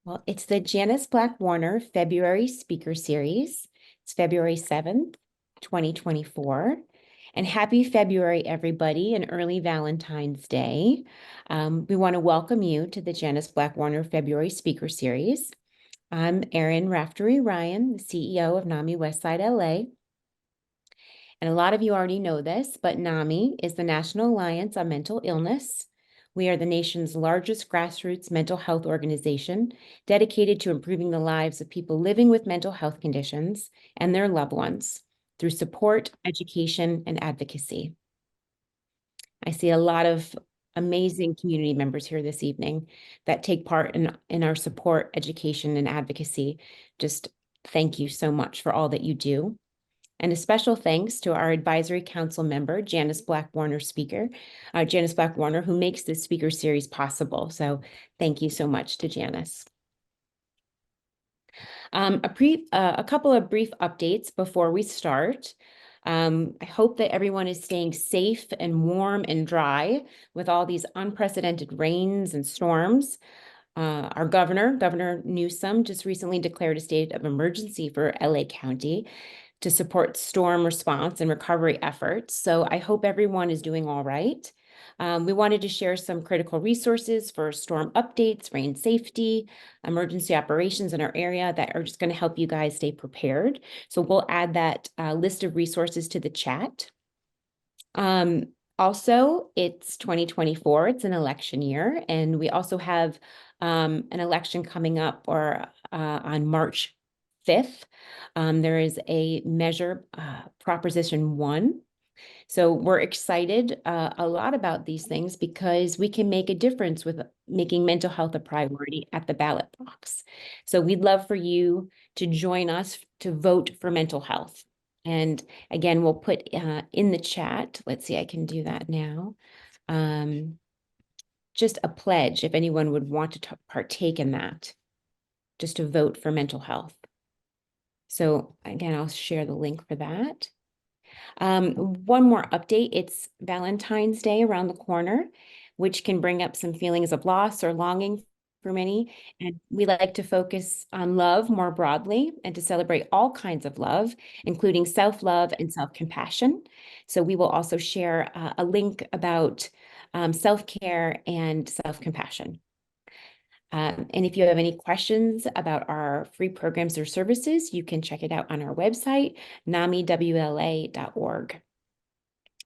Well, it's the Janis Black Warner February Speaker Series. It's February 7th, 2024. And happy February, everybody, and early Valentine's Day. We want to welcome you to the Janis Black Warner February Speaker Series. I'm Erin Raftery Ryan, the CEO of NAMI Westside LA. And a lot of you already know this, but NAMI is the National Alliance on Mental Illness. We are the nation's largest grassroots mental health organization dedicated to improving the lives of people living with mental health conditions and their loved ones through support, education, and advocacy. I see a lot of amazing community members here this evening that take part in our support, education, and advocacy. Just thank you so much for all that you do. And a special thanks to our advisory council member, Janis Black Warner Janis Black Warner, who makes this speaker series possible. So thank you so much to Janis. A couple of brief updates before we start. I hope that everyone is staying safe and warm and dry with all these unprecedented rains and storms. Our Governor Newsom, just recently declared a state of emergency for LA County to support storm response and recovery efforts. So I hope everyone is doing all right. We wanted to share some critical resources for storm updates, rain safety, emergency operations in our area that are just going to help you guys stay prepared. So we'll add that list of resources to the chat. Also, it's 2024, it's an election year, and we also have an election coming up on March 5th. There is a measure, Proposition 1. So we're excited a lot about these things because we can make a difference with making mental health a priority at the ballot box. So we'd love for you to join us to vote for mental health. And again, we'll put in the chat, let's see, I can do that now. Just a pledge if anyone would want to partake in that, just to vote for mental health. So again, I'll share the link for that. One more update, it's Valentine's Day around the corner, which can bring up some feelings of loss or longing for many. And we like to focus on love more broadly and to celebrate all kinds of love, including self-love and self-compassion. So we will also share a link about self-care and self-compassion. And if you have any questions about our free programs or services, you can check it out on our website, namiwla.org.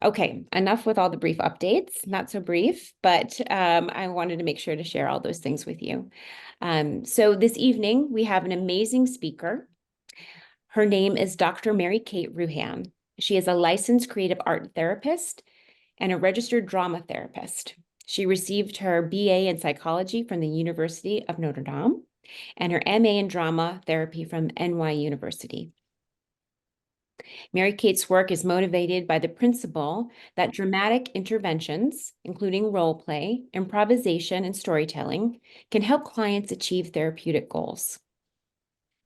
Okay, enough with all the brief updates, not so brief, but I wanted to make sure to share all those things with you. So this evening, we have an amazing speaker. Her name is Dr. Mary Kate Rohan. She is a licensed creative art therapist and a registered drama therapist. She received her BA in psychology from the University of Notre Dame and her MA in drama therapy from NY University. Mary Kate's work is motivated by the principle that dramatic interventions, including role play, improvisation, and storytelling, can help clients achieve therapeutic goals.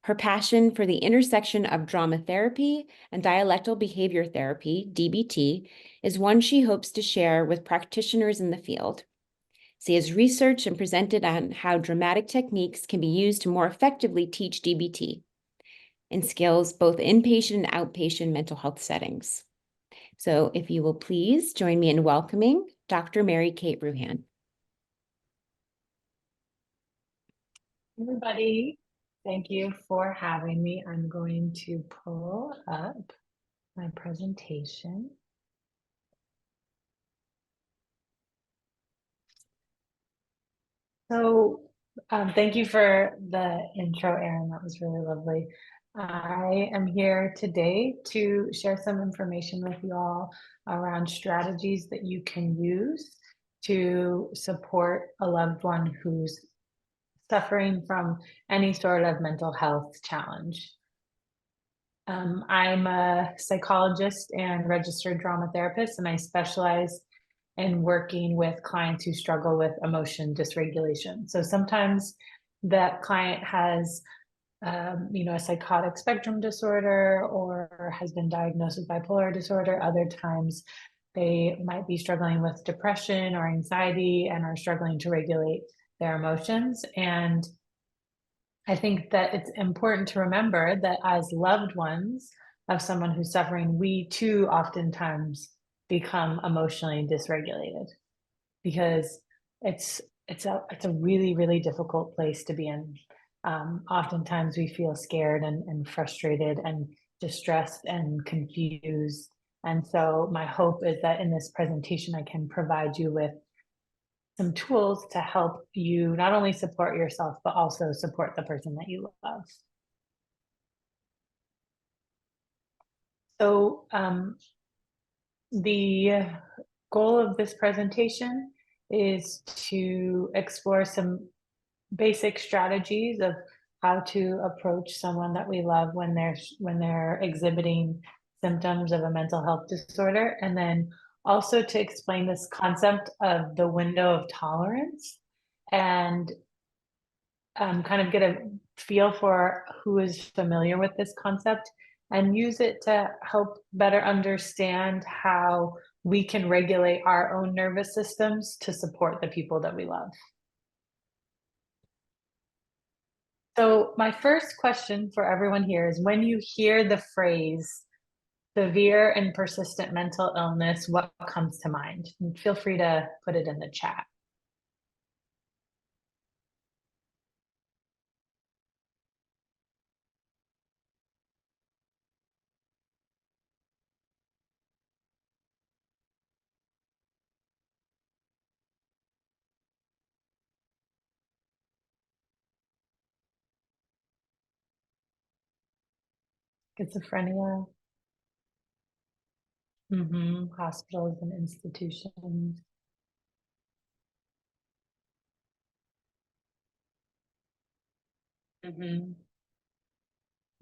Her passion for the intersection of drama therapy and dialectal behavior therapy, DBT, is one she hopes to share with practitioners in the field. She has researched and presented on how dramatic techniques can be used to more effectively teach DBT in skills both inpatient and outpatient mental health settings. So if you will please join me in welcoming Dr. Mary Kate Rohan. Everybody, thank you for having me. I'm going to pull up my presentation. So thank you for the intro, Erin. That was really lovely. I am here today to share some information with you all around strategies that you can use to support a loved one who's suffering from any sort of mental health challenge. I'm a psychologist and registered drama therapist, and I specialize in working with clients who struggle with emotion dysregulation. So sometimes that client has, a psychotic spectrum disorder or has been diagnosed with bipolar disorder. Other times they might be struggling with depression or anxiety and are struggling to regulate their emotions. And I think that it's important to remember that as loved ones of someone who's suffering, we too oftentimes become emotionally dysregulated because it's a really, really difficult place to be in. Oftentimes we feel scared and frustrated and distressed and confused. And so my hope is that in this presentation, I can provide you with some tools to help you not only support yourself, but also support the person that you love. So the goal of this presentation is to explore some basic strategies of how to approach someone that we love when they're exhibiting symptoms of a mental health disorder, and then also to explain this concept of the window of tolerance and kind of get a feel for who is familiar with this concept and use it to help better understand how we can regulate our own nervous systems to support the people that we love. So my first question for everyone here is, when you hear the phrase severe and persistent mental illness, what comes to mind? And feel free to put it in the chat. Schizophrenia, hospitals and institutions.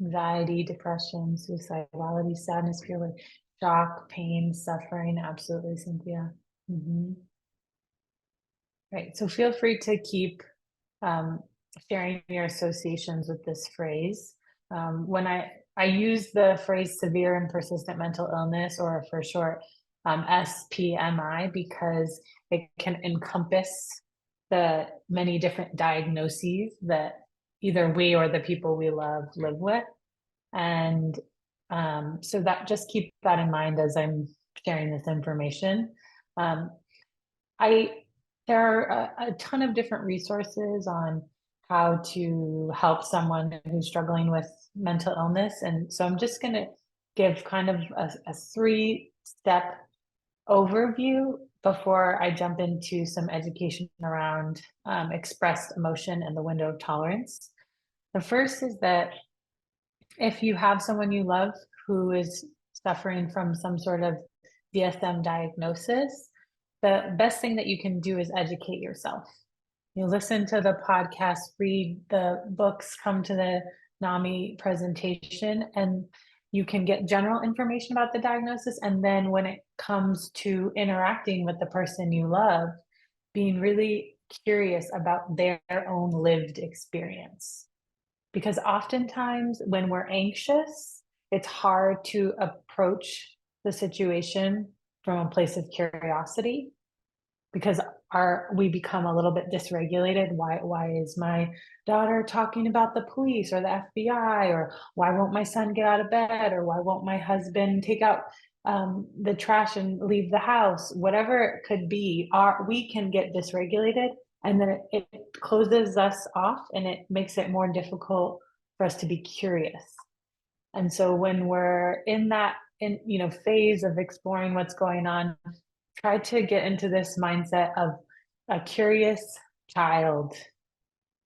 Anxiety, depression, suicidality, sadness, fear, like shock, pain, suffering. Absolutely, Cynthia. Right. So feel free to keep um, sharing your associations with this phrase. When I use the phrase severe and persistent mental illness, or for short, SPMI, because it can encompass the many different diagnoses that either we or the people we love live with. And so that, just keep that in mind as I'm sharing this information. Um, I There are a ton of different resources on how to help someone who's struggling with mental illness. And so I'm just going to give kind of a three-step overview before I jump into some education around expressed emotion and the window of tolerance. The first is that if you have someone you love who is suffering from some sort of DSM diagnosis, the best thing that you can do is educate yourself. You listen to the podcast, read the books, come to the NAMI presentation, and you can get general information about the diagnosis. And then when it comes to interacting with the person you love, being really curious about their own lived experience. Because oftentimes when we're anxious, it's hard to approach the situation from a place of curiosity, because we become a little bit dysregulated. Why is my daughter talking about the police or the FBI? Or why won't my son get out of bed? Or why won't my husband take out the trash and leave the house? Whatever it could be, we can get dysregulated, and then it closes us off and it makes it more difficult for us to be curious. And so when we're in that phase of exploring what's going on, try to get into this mindset of a curious child,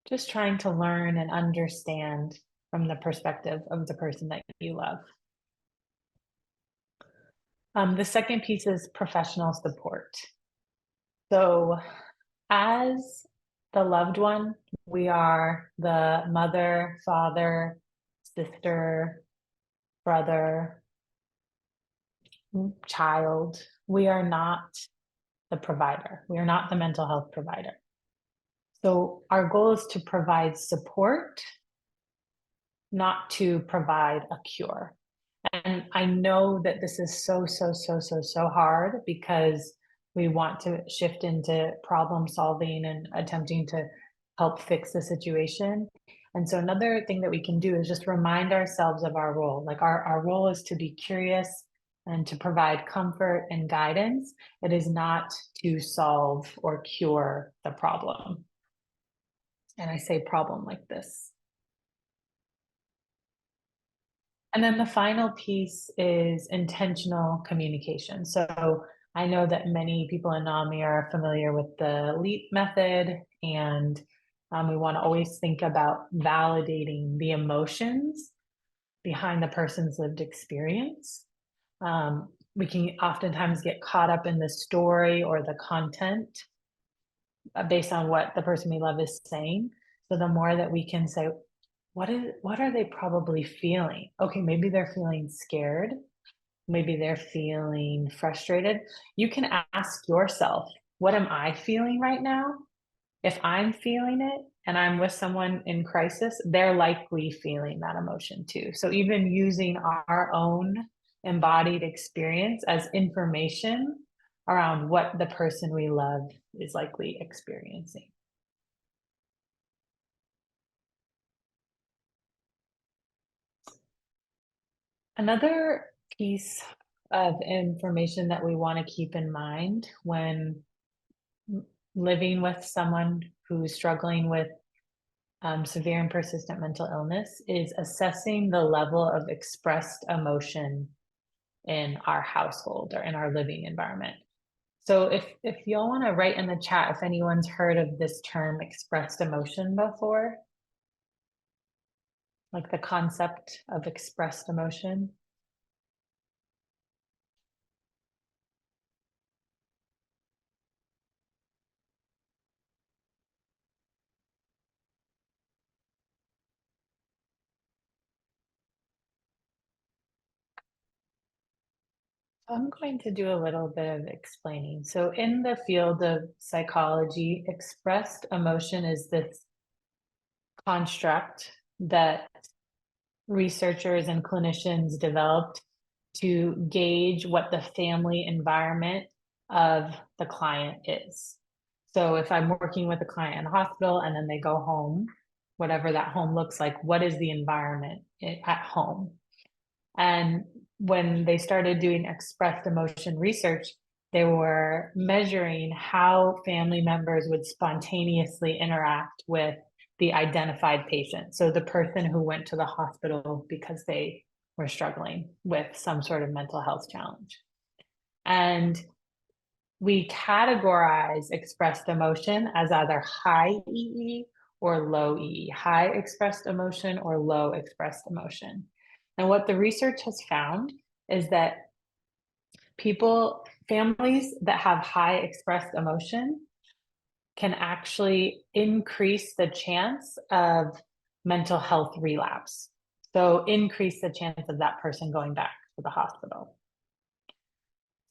just trying to learn and understand from the perspective of the person that you love. The second piece is professional support. So as the loved one, we are the mother, father, sister, brother, child. We are not the provider. We are not the mental health provider. So our goal is to provide support, not to provide a cure. And I know that this is so hard, because we want to shift into problem solving and attempting to help fix the situation. And so another thing that we can do is just remind ourselves of our role. Like our role is to be curious and to provide comfort and guidance. It is not to solve or cure the problem. And I say problem like this. And then the final piece is intentional communication. So I know that many people in NAMI are familiar with the LEAP method, and we want to always think about validating the emotions behind the person's lived experience. We can oftentimes get caught up in the story or the content based on what the person we love is saying. So the more that we can say, what are they probably feeling? Okay, maybe they're feeling scared. Maybe they're feeling frustrated. You can ask yourself, what am I feeling right now? If I'm feeling it and I'm with someone in crisis, they're likely feeling that emotion too. So even using our own embodied experience as information around what the person we love is likely experiencing. Another piece of information that we want to keep in mind when living with someone who's struggling with severe and persistent mental illness is assessing the level of expressed emotion in our household or in our living environment. So if y'all want to write in the chat if anyone's heard of this term expressed emotion before, like the concept of expressed emotion. I'm going to do a little bit of explaining. So in the field of psychology, expressed emotion is this construct that researchers and clinicians developed to gauge what the family environment of the client is. So if I'm working with a client in a hospital and then they go home, whatever that home looks like, what is the environment at home? And when they started doing expressed emotion research, they were measuring how family members would spontaneously interact with the identified patient. So the person who went to the hospital because they were struggling with some sort of mental health challenge. And we categorize expressed emotion as either high EE or low EE, high expressed emotion or low expressed emotion. And what the research has found is that families that have high expressed emotion can actually increase the chance of mental health relapse. So increase the chance of that person going back to the hospital.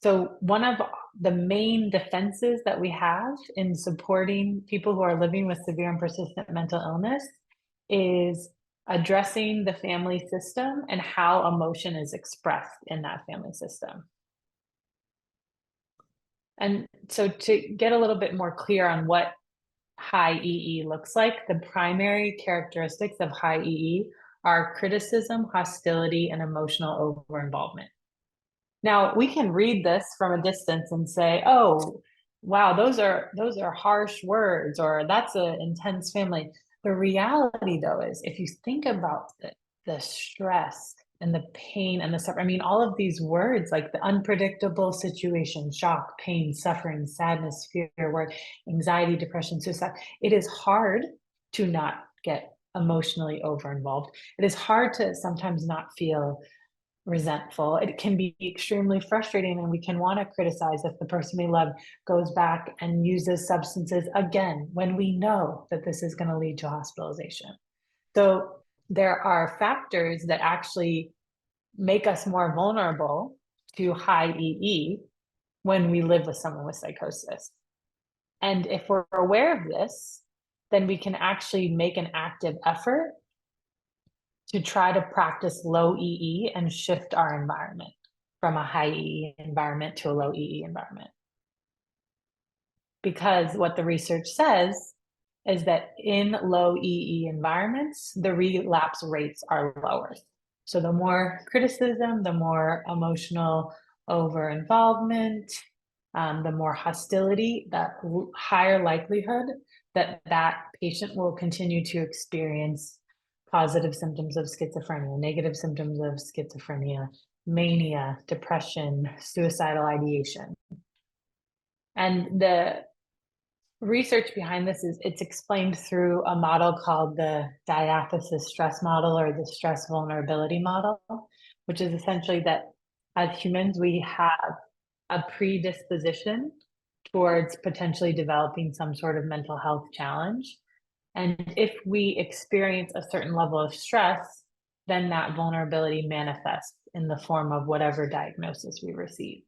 So one of the main defenses that we have in supporting people who are living with severe and persistent mental illness is addressing the family system and how emotion is expressed in that family system. And so to get a little bit more clear on what high EE looks like, the primary characteristics of high EE are criticism, hostility, and emotional overinvolvement. Now, we can read this from a distance and say, oh, wow, those are harsh words, or that's an intense family. The reality, though, is if you think about the stress and the pain and the suffering, I mean, all of these words, like the unpredictable situation, shock, pain, suffering, sadness, fear, work, anxiety, depression, suicide, it is hard to not get emotionally overinvolved. It is hard to sometimes not feel resentful. It can be extremely frustrating, and we can want to criticize if the person we love goes back and uses substances again when we know that this is going to lead to hospitalization. So there are factors that actually make us more vulnerable to high EE when we live with someone with psychosis. And if we're aware of this, then we can actually make an active effort to try to practice low EE and shift our environment from a high EE environment to a low EE environment. Because what the research says is that in low EE environments, the relapse rates are lower. So the more criticism, the more emotional over involvement, the more hostility, that higher likelihood that that patient will continue to experience positive symptoms of schizophrenia, negative symptoms of schizophrenia, mania, depression, suicidal ideation. And the research behind this is it's explained through a model called the diathesis stress model or the stress vulnerability model, which is essentially that as humans, we have a predisposition towards potentially developing some sort of mental health challenge. And if we experience a certain level of stress, then that vulnerability manifests in the form of whatever diagnosis we receive.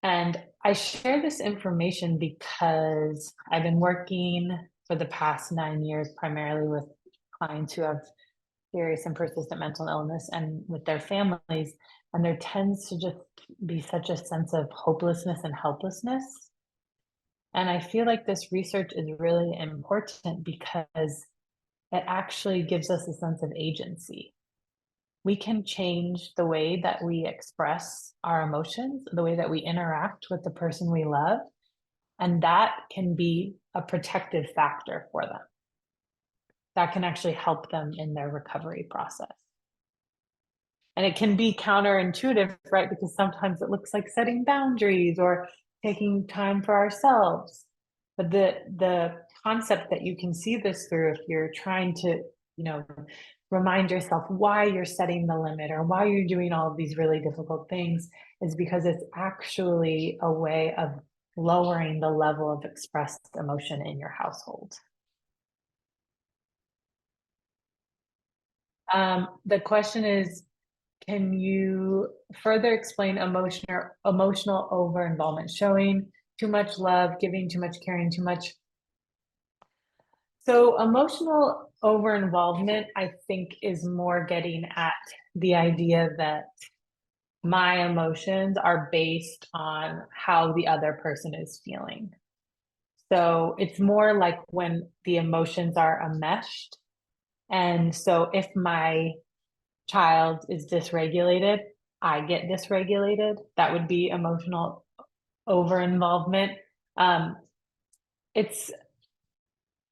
And I share this information because I've been working for the past 9 years primarily with clients who have serious and persistent mental illness and with their families. And there tends to just be such a sense of hopelessness and helplessness. And I feel like this research is really important because it actually gives us a sense of agency. We can change the way that we express our emotions, the way that we interact with the person we love, and that can be a protective factor for them. That can actually help them in their recovery process. And it can be counterintuitive, right? Because sometimes it looks like setting boundaries or taking time for ourselves. But the concept that you can see this through, if you're trying to, remind yourself why you're setting the limit or why you're doing all of these really difficult things, is because it's actually a way of lowering the level of expressed emotion in your household. The question is, can you further explain emotional over-involvement, showing too much love, giving too much, caring too much? So emotional over-involvement, I think, is more getting at the idea that my emotions are based on how the other person is feeling. So it's more like when the emotions are enmeshed. And so if my child is dysregulated, I get dysregulated. That would be emotional over-involvement.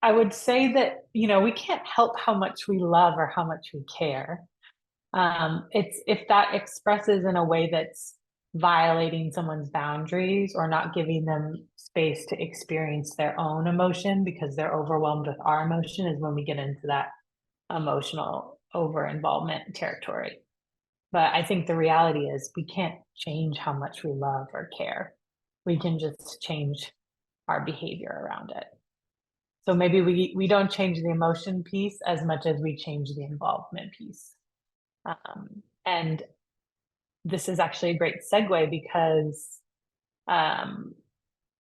I would say that, we can't help how much we love or how much we care. It's if that expresses in a way that's violating someone's boundaries or not giving them space to experience their own emotion because they're overwhelmed with our emotion, is when we get into that emotional over-involvement territory. But I think the reality is we can't change how much we love or care. We can just change our behavior around it. So maybe we don't change the emotion piece as much as we change the involvement piece. And this is actually a great segue because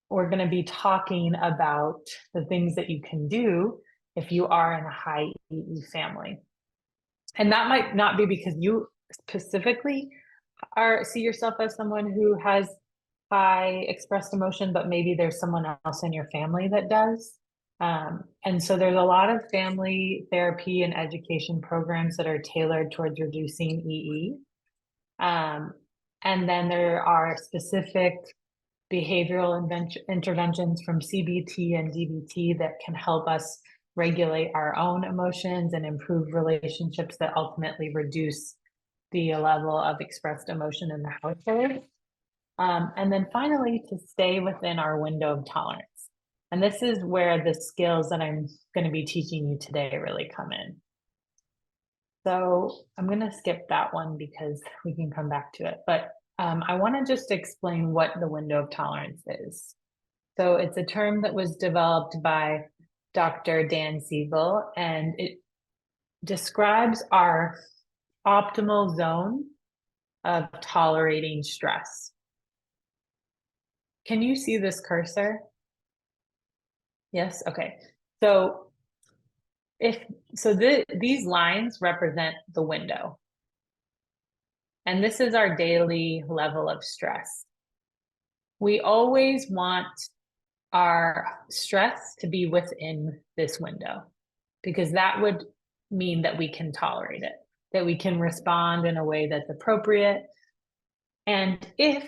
we're going to be talking about the things that you can do if you are in a high EE family. And that might not be because you specifically see yourself as someone who has high expressed emotion, but maybe there's someone else in your family that does. And so there's a lot of family therapy and education programs that are tailored towards reducing EE. And then there are specific behavioral interventions from CBT and DBT that can help us regulate our own emotions and improve relationships that ultimately reduce the level of expressed emotion in the household. And then finally, to stay within our window of tolerance. And this is where the skills that I'm going to be teaching you today really come in. So I'm going to skip that one because we can come back to it. But I want to just explain what the window of tolerance is. So it's a term that was developed by Dr. Dan Siegel, and it describes our optimal zone of tolerating stress. Can you see this cursor? Yes, okay. So these lines represent the window. And this is our daily level of stress. We always want our stress to be within this window, because that would mean that we can tolerate it, that we can respond in a way that's appropriate. And if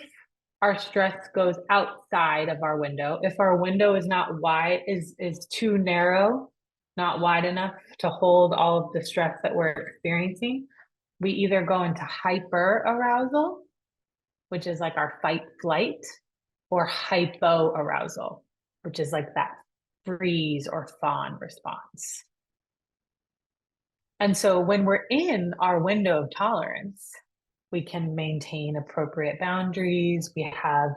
our stress goes outside of our window, if our window is not wide, is too narrow, not wide enough to hold all of the stress that we're experiencing, we either go into hyper arousal, which is like our fight flight, or hypo arousal, which is like that freeze or fawn response. And so when we're in our window of tolerance, we can maintain appropriate boundaries. We have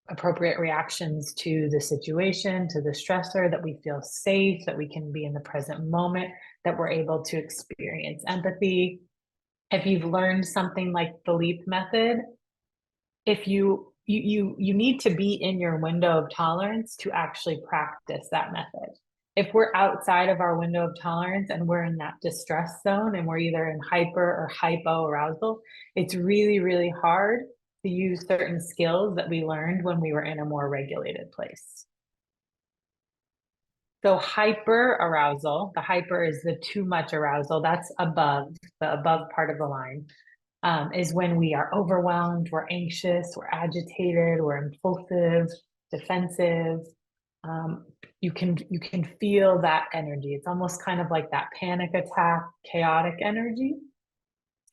appropriate reactions to the situation, to the stressor, that we feel safe, that we can be in the present moment, that we're able to experience empathy. If you've learned something like the LEAP method, if you need to be in your window of tolerance to actually practice that method. If we're outside of our window of tolerance and we're in that distress zone and we're either in hyper or hypo arousal, it's really, really hard to use certain skills that we learned when we were in a more regulated place. So hyper arousal, the hyper is the too much arousal, that's above, the above part of the line, is when we are overwhelmed, we're anxious, we're agitated, we're impulsive, defensive. You can feel that energy. It's almost kind of like that panic attack, chaotic energy.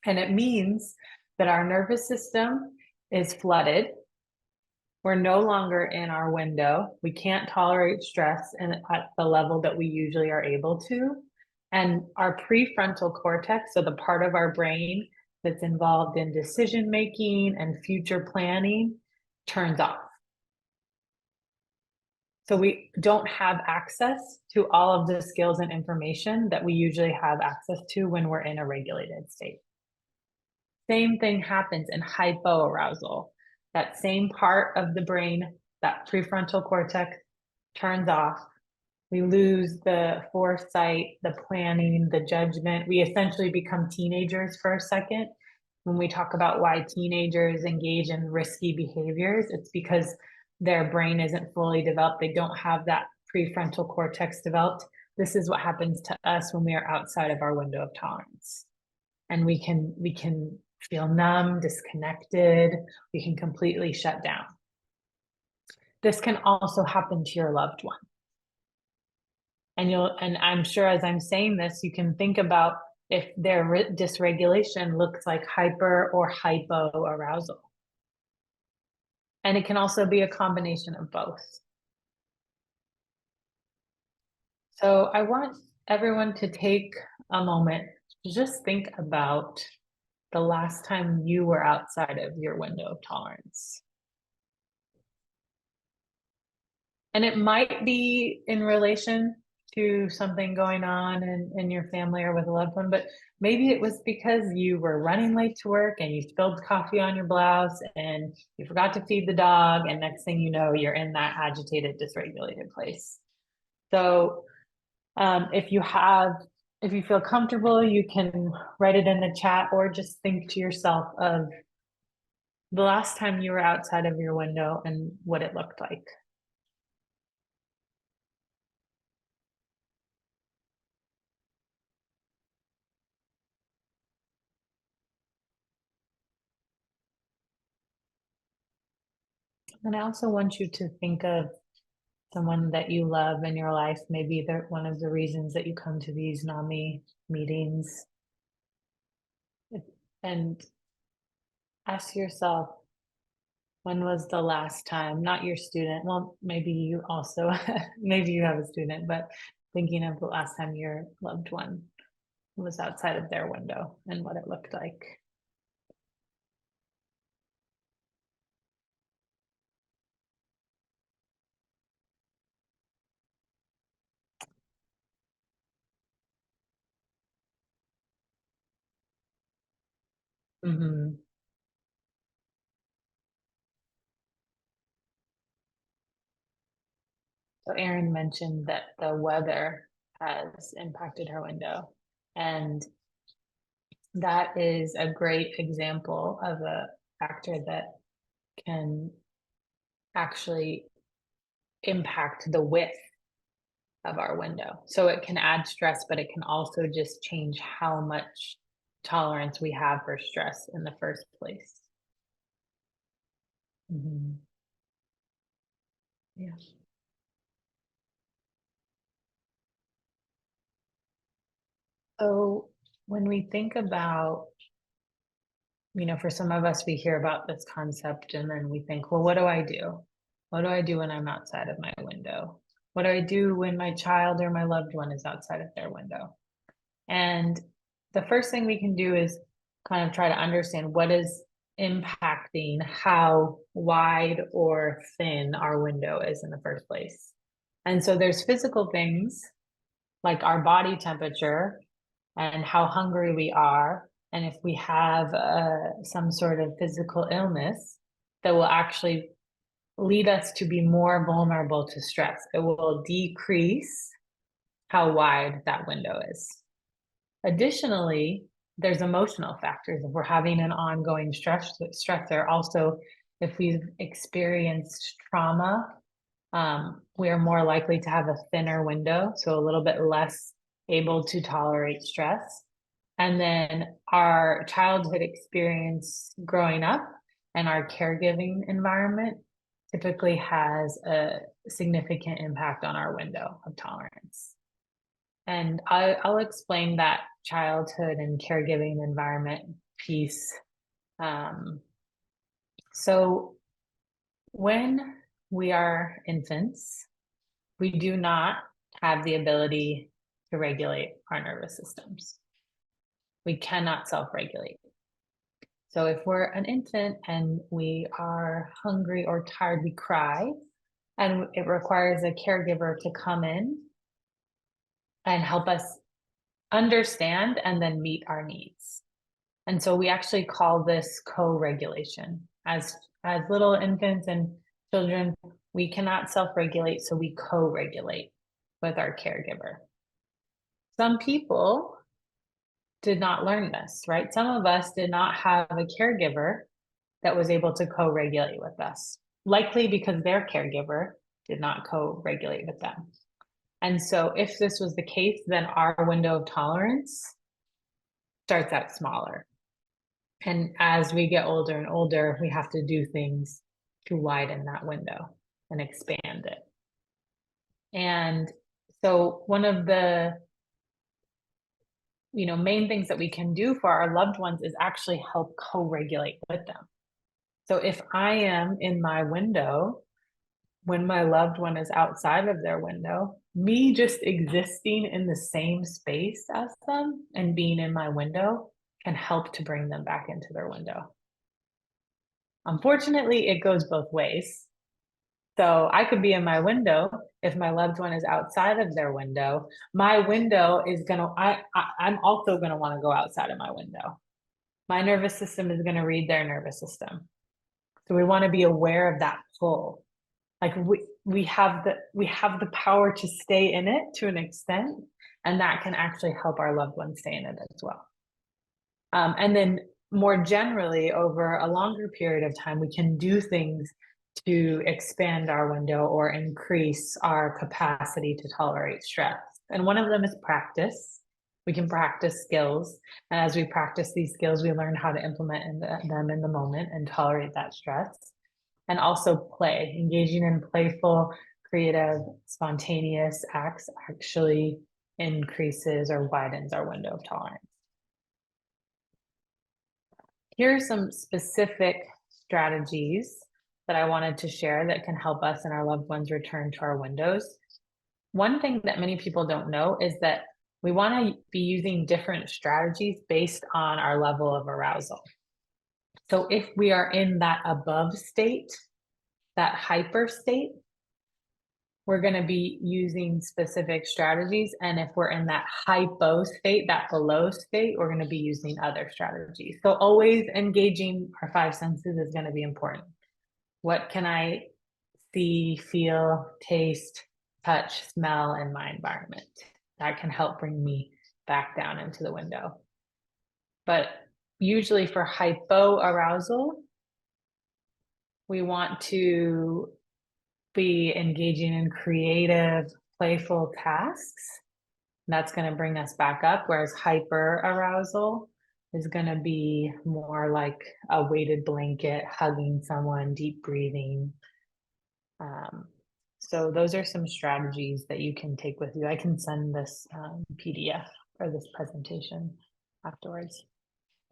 And it means that our nervous system is flooded. We're no longer in our window. We can't tolerate stress at the level that we usually are able to. And our prefrontal cortex, so the part of our brain that's involved in decision making and future planning, turns off. So we don't have access to all of the skills and information that we usually have access to when we're in a regulated state. Same thing happens in hypoarousal. That same part of the brain, that prefrontal cortex, turns off. We lose the foresight, the planning, the judgment. We essentially become teenagers for a second. When we talk about why teenagers engage in risky behaviors, it's because their brain isn't fully developed. They don't have that prefrontal cortex developed. This is what happens to us when we are outside of our window of tolerance. And we can feel numb, disconnected. We can completely shut down. This can also happen to your loved one. And I'm sure as I'm saying this, you can think about if their dysregulation looks like hyper or hypo arousal. And it can also be a combination of both. So I want everyone to take a moment to just think about the last time you were outside of your window of tolerance. And it might be in relation to something going on in your family or with a loved one, but maybe it was because you were running late to work and you spilled coffee on your blouse and you forgot to feed the dog, and next thing you know, you're in that agitated, dysregulated place. So if you feel comfortable, you can write it in the chat or just think to yourself of the last time you were outside of your window and what it looked like. And I also want you to think of someone that you love in your life. Maybe they're one of the reasons that you come to these NAMI meetings. And ask yourself, when was the last time, not your student, well, maybe you also, maybe you have a student, but thinking of the last time your loved one was outside of their window and what it looked like. Mm-hmm. So Erin mentioned that the weather has impacted her window, and that is a great example of a factor that can actually impact the width of our window. So it can add stress, but it can also just change how much tolerance we have for stress in the first place. Yeah. So when we think about, for some of us, we hear about this concept and then we think, well, what do I do? What do I do when I'm outside of my window? What do I do when my child or my loved one is outside of their window? And the first thing we can do is kind of try to understand what is impacting how wide or thin our window is in the first place. And so there's physical things like our body temperature and how hungry we are. And if we have some sort of physical illness that will actually lead us to be more vulnerable to stress, it will decrease how wide that window is. Additionally, there's emotional factors. If we're having an ongoing stressor, also if we've experienced trauma, we are more likely to have a thinner window, so a little bit less able to tolerate stress. And then our childhood experience growing up and our caregiving environment typically has a significant impact on our window of tolerance. And I'll explain that childhood and caregiving environment piece. So when we are infants, we do not have the ability to regulate our nervous systems. We cannot self-regulate. So if we're an infant and we are hungry or tired, we cry, and it requires a caregiver to come in and help us understand and then meet our needs. And so we actually call this co-regulation. As little infants and children, we cannot self-regulate, so we co-regulate with our caregiver. Some people did not learn this, right? Some of us did not have a caregiver that was able to co-regulate with us, likely because their caregiver did not co-regulate with them. And so if this was the case, then our window of tolerance starts out smaller. And as we get older and older, we have to do things to widen that window and expand it. And so one of the main things that we can do for our loved ones is actually help co-regulate with them. So if I am in my window when my loved one is outside of their window, me just existing in the same space as them and being in my window can help to bring them back into their window. Unfortunately, it goes both ways. So I could be in my window. If my loved one is outside of their window, my window is I'm also gonna want to go outside of my window. My nervous system is gonna read their nervous system. So we want to be aware of that pull. Like we have the power to stay in it to an extent, and that can actually help our loved ones stay in it as well. And then more generally, over a longer period of time, we can do things to expand our window or increase our capacity to tolerate stress. And one of them is practice. We can practice skills. And as we practice these skills, we learn how to implement them in the moment and tolerate that stress. And also play, engaging in playful, creative, spontaneous acts actually increases or widens our window of tolerance. Here are some specific strategies that I wanted to share that can help us and our loved ones return to our windows. One thing that many people don't know is that we want to be using different strategies based on our level of arousal. So if we are in that above state, that hyper state, we're going to be using specific strategies. And if we're in that hypo state, that below state, we're going to be using other strategies. So always engaging our five senses is going to be important. What can I see, feel, taste, touch, smell in my environment? That can help bring me back down into the window. But usually for hypo arousal, we want to be engaging in creative, playful tasks. That's going to bring us back up, whereas hyper arousal is going to be more like a weighted blanket, hugging someone, deep breathing. So those are some strategies that you can take with you. I can send this PDF or this presentation afterwards.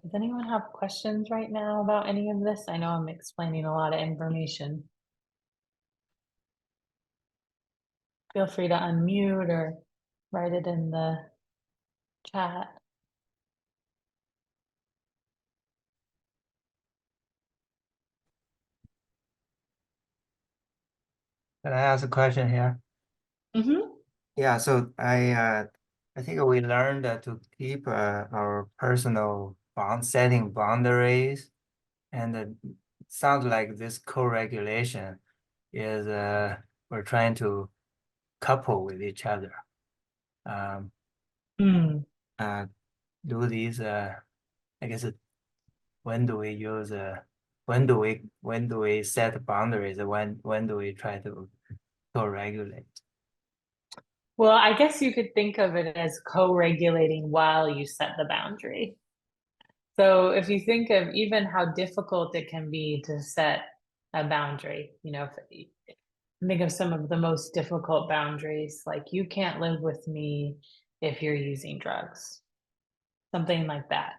Does anyone have questions right now about any of this? I know I'm explaining a lot of information. Feel free to unmute or write it in the chat. Can I ask a question here? Mm-hmm. Yeah, so I think we learned to keep our personal setting boundaries, and it sounds like this co-regulation is we're trying to couple with each other. Um, Mm. do these I guess when do we use when do we set boundaries? When do we try to co-regulate? Well, I guess you could think of it as co-regulating while you set the boundary. So if you think of even how difficult it can be to set a boundary, think of some of the most difficult boundaries, like you can't live with me if you're using drugs, something like that.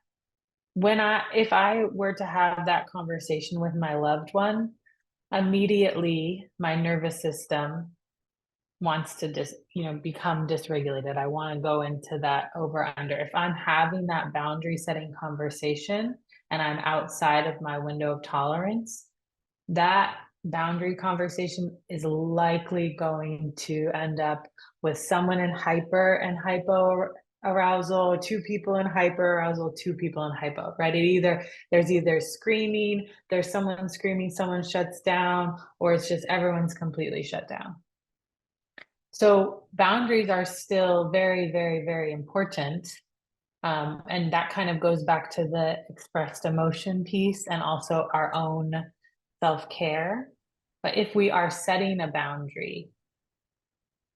If I were to have that conversation with my loved one, immediately my nervous system wants to become dysregulated. I want to go into that over under. If I'm having that boundary setting conversation and I'm outside of my window of tolerance, that boundary conversation is likely going to end up with someone in hyper and hypo arousal, two people in hyper arousal, two people in hypo, right? There's either screaming, there's someone screaming, someone shuts down, or it's just everyone's completely shut down. So boundaries are still very, very, very important. And that kind of goes back to the expressed emotion piece and also our own self-care. But if we are setting a boundary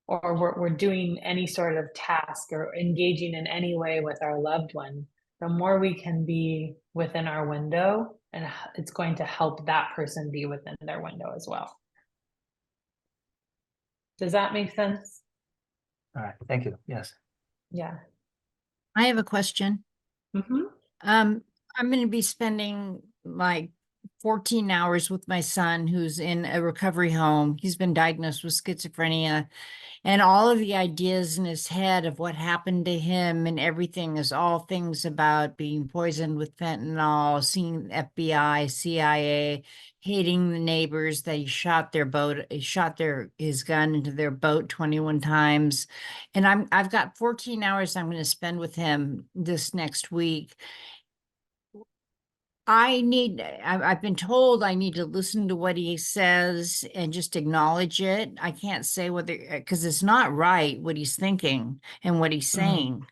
or we're doing any sort of task or engaging in any way with our loved one, the more we can be within our window, and it's going to help that person be within their window as well. Does that make sense? All right, thank you. Yes. Yeah. I have a question. Mm-hmm. I'm going to be spending like 14 hours with my son who's in a recovery home. He's been diagnosed with schizophrenia, and all of the ideas in his head of what happened to him and everything is all things about being poisoned with fentanyl, seeing FBI, CIA, hating the neighbors that he shot his gun into their boat 21 times. And I've got 14 hours I'm going to spend with him this next week. I've been told I need to listen to what he says and just acknowledge it. I can't say whether, because it's not right what he's thinking and what he's saying.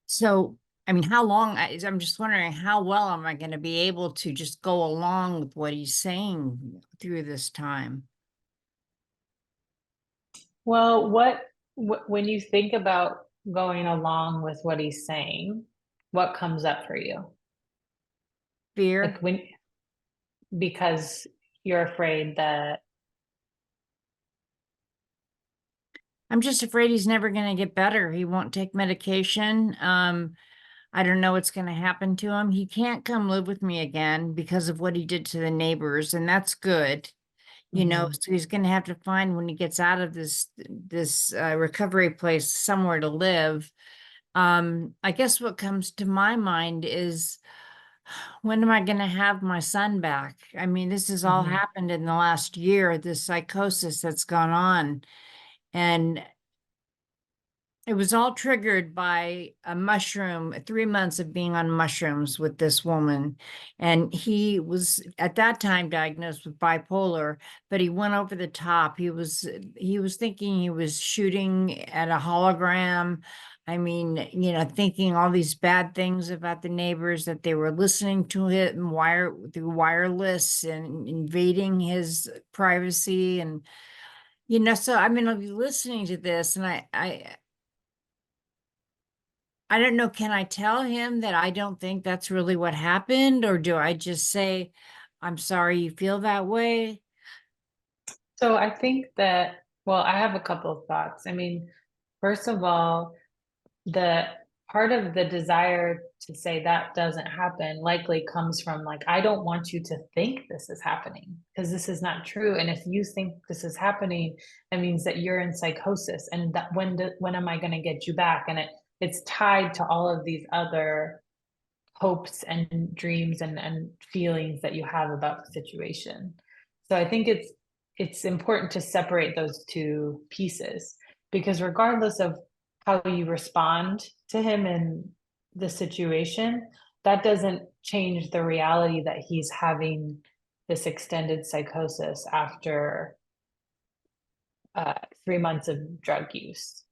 So, I mean, I'm just wondering how well am I going to be able to just go along with what he's saying through this time? Well, when you think about going along with what he's saying, what comes up for you? Fear. Like because you're afraid that. I'm just afraid he's never going to get better. He won't take medication. I don't know what's going to happen to him. He can't come live with me again because of what he did to the neighbors, and that's good. So he's going to have to find when he gets out of this recovery place somewhere to live. I guess what comes to my mind is, when am I going to have my son back? I mean, this has all happened in the last year, this psychosis that's gone on. And it was all triggered by a mushroom, 3 months of being on mushrooms with this woman. And he was at that time diagnosed with bipolar, but he went over the top. He was thinking he was shooting at a hologram. I mean, thinking all these bad things about the neighbors, that they were listening to him through wireless and invading his privacy. And You know, so I mean, I'll be listening to this and I don't know, can I tell him that I don't think that's really what happened? Or do I just say, I'm sorry you feel that way? So I think that, well, I have a couple of thoughts. I mean, first of all, the part of the desire to say that doesn't happen likely comes from like, I don't want you to think this is happening because this is not true. And if you think this is happening, it means that you're in psychosis. And that when am I going to get you back? And it's tied to all of these other hopes and dreams and feelings that you have about the situation. So I think it's important to separate those two pieces because regardless of how you respond to him in the situation, that doesn't change the reality that he's having this extended psychosis after 3 months of drug use.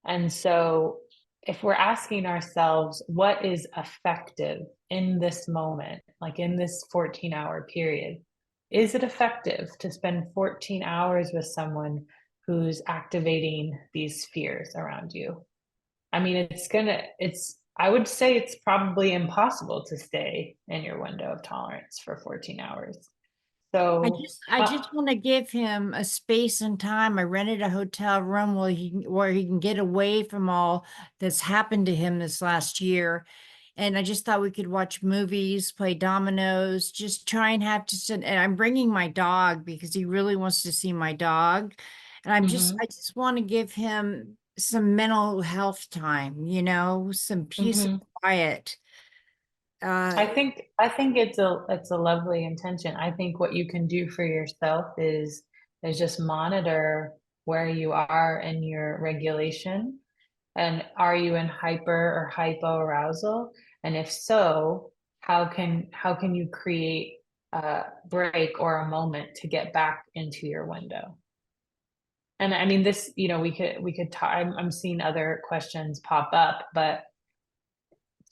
And so if we're asking ourselves what is effective in this moment, like in this 14-hour period, is it effective to spend 14 hours with someone who's activating these fears around you? I mean, I would say it's probably impossible to stay in your window of tolerance for 14 hours. So, I just want to give him a space and time. I rented a hotel room where he can get away from all that's happened to him this last year. And I just thought we could watch movies, play dominoes, just try and have and I'm bringing my dog because he really wants to see my dog. And I just want to give him some mental health time, you know, some peace and quiet. I think it's a lovely intention. I think what you can do for yourself is just monitor where you are in your regulation and are you in hyper or hypoarousal? And if so, how can you create a break or a moment to get back into your window? And I mean this, we could talk, I'm seeing other questions pop up, but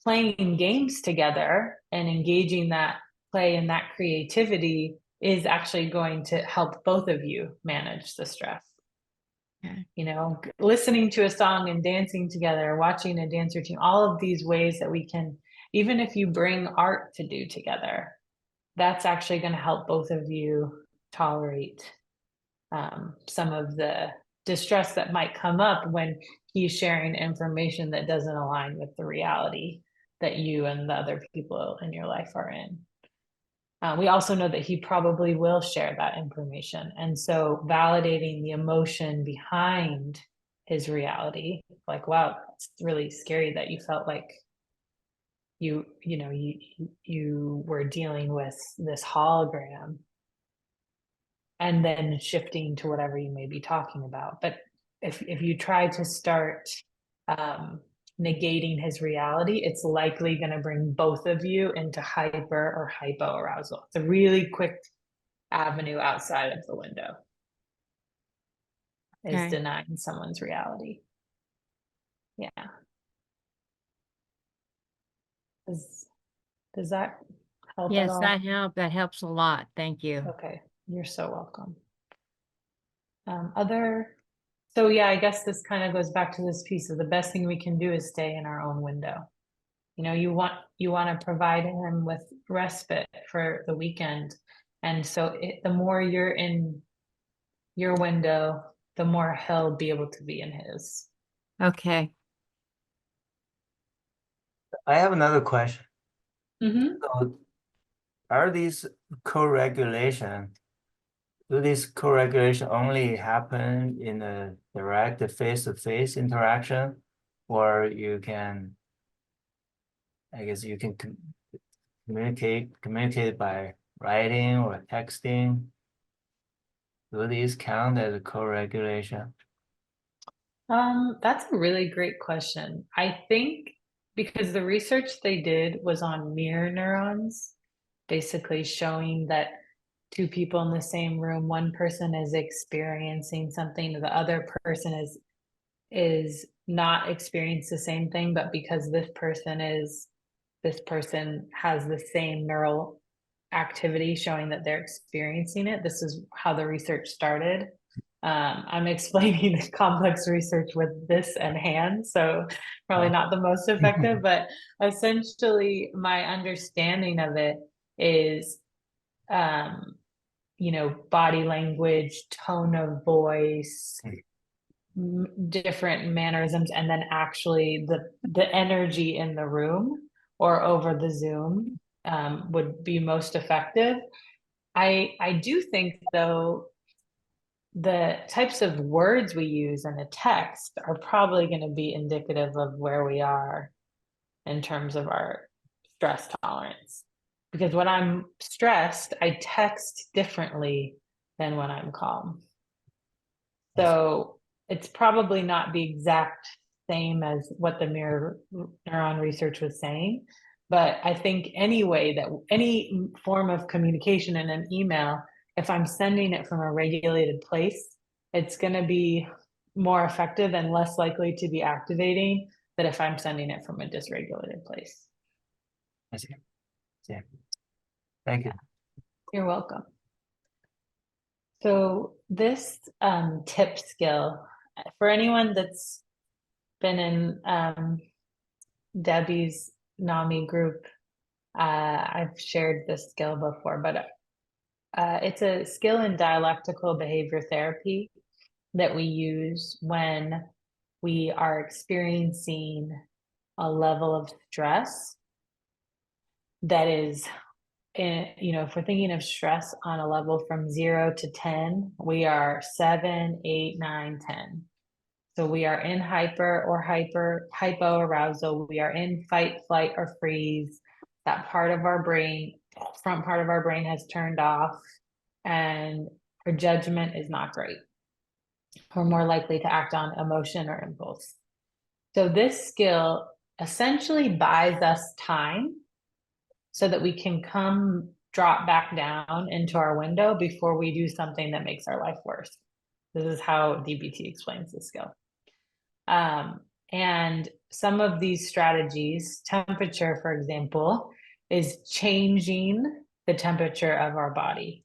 playing games together and engaging that play and that creativity is actually going to help both of you manage the stress. Okay. Listening to a song and dancing together, watching a dance routine, all of these ways that we can, even if you bring art to do together, that's actually going to help both of you tolerate some of the distress that might come up when he's sharing information that doesn't align with the reality that you and the other people in your life are in. We also know that he probably will share that information. And so validating the emotion behind his reality, like, wow, it's really scary that you felt like you were dealing with this hologram and then shifting to whatever you may be talking about. But if you try to start negating his reality, it's likely going to bring both of you into hyper or hypoarousal. It's a really quick avenue outside of the window, is Okay. denying someone's reality. Yeah. Does that help at Yes, all? that helps a lot. Thank you. Okay, you're so welcome. So yeah, I guess this kind of goes back to this piece of the best thing we can do is stay in our own window. You want to provide him with respite for the weekend. And so the more you're in your window, the more he'll be able to be in his. Okay. I have another question. Mm-hmm. So are these co-regulation, do this co-regulation only happen in a direct face-to-face interaction, or you can, I guess you can communicate by writing or texting? Do these count as a co-regulation? That's a really great question. I think because the research they did was on mirror neurons, basically showing that two people in the same room, one person is experiencing something, the other person is not experiencing the same thing, but because this person has the same neural activity showing that they're experiencing it. This is how the research started. I'm explaining complex research with this in hand, so probably not the most effective, but essentially my understanding of it is, you know, body language, tone of voice, different mannerisms, and then actually the energy in the room or over the Zoom would be most effective. I do think, though, the types of words we use in a text are probably going to be indicative of where we are in terms of our stress tolerance. Because when I'm stressed, I text differently than when I'm calm. So it's probably not the exact same as what the mirror neuron research was saying. But I think anyway, that any form of communication in an email, if I'm sending it from a regulated place, it's going to be more effective and less likely to be activating than if I'm sending it from a dysregulated place. I see. Yeah. Thank you. You're welcome. So this tip skill, for anyone that's been in Debbie's NAMI group, I've shared this skill before, but it's a skill in dialectical behavior therapy that we use when we are experiencing a level of stress that is, you know, if we're thinking of stress on a level from 0 to 10, we are 7, 8, 9, 10. So we are in hyper or hypo arousal. We are in fight, flight, or freeze. That part of our brain, front part of our brain, has turned off, and our judgment is not great. We're more likely to act on emotion or impulse. So this skill essentially buys us time so that we can drop back down into our window before we do something that makes our life worse. This is how DBT explains the skill. And some of these strategies, temperature, for example, is changing the temperature of our body.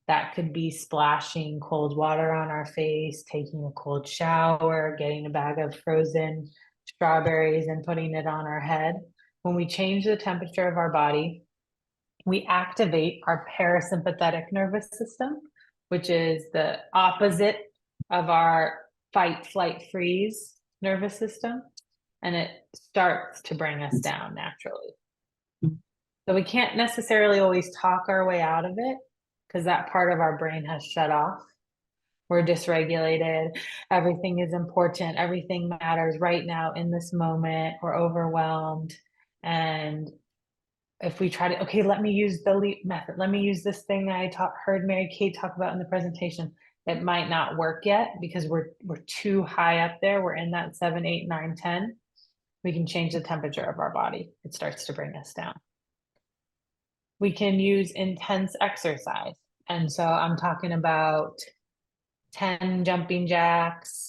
That could be splashing cold water on our face, taking a cold shower, getting a bag of frozen strawberries and putting it on our head. When we change the temperature of our body, we activate our parasympathetic nervous system, which is the opposite of our fight, flight, freeze nervous system, and it starts to bring us down naturally. So we can't necessarily always talk our way out of it because that part of our brain has shut off. We're dysregulated. Everything is important. Everything matters right now in this moment. We're overwhelmed. And if we try to, okay, let me use the LEAP method. Let me use this thing I heard Mary Kate talk about in the presentation. It might not work yet because we're too high up there. We're in that 7, 8, 9, 10. We can change the temperature of our body. It starts to bring us down. We can use intense exercise. And so I'm talking about 10 jumping jacks,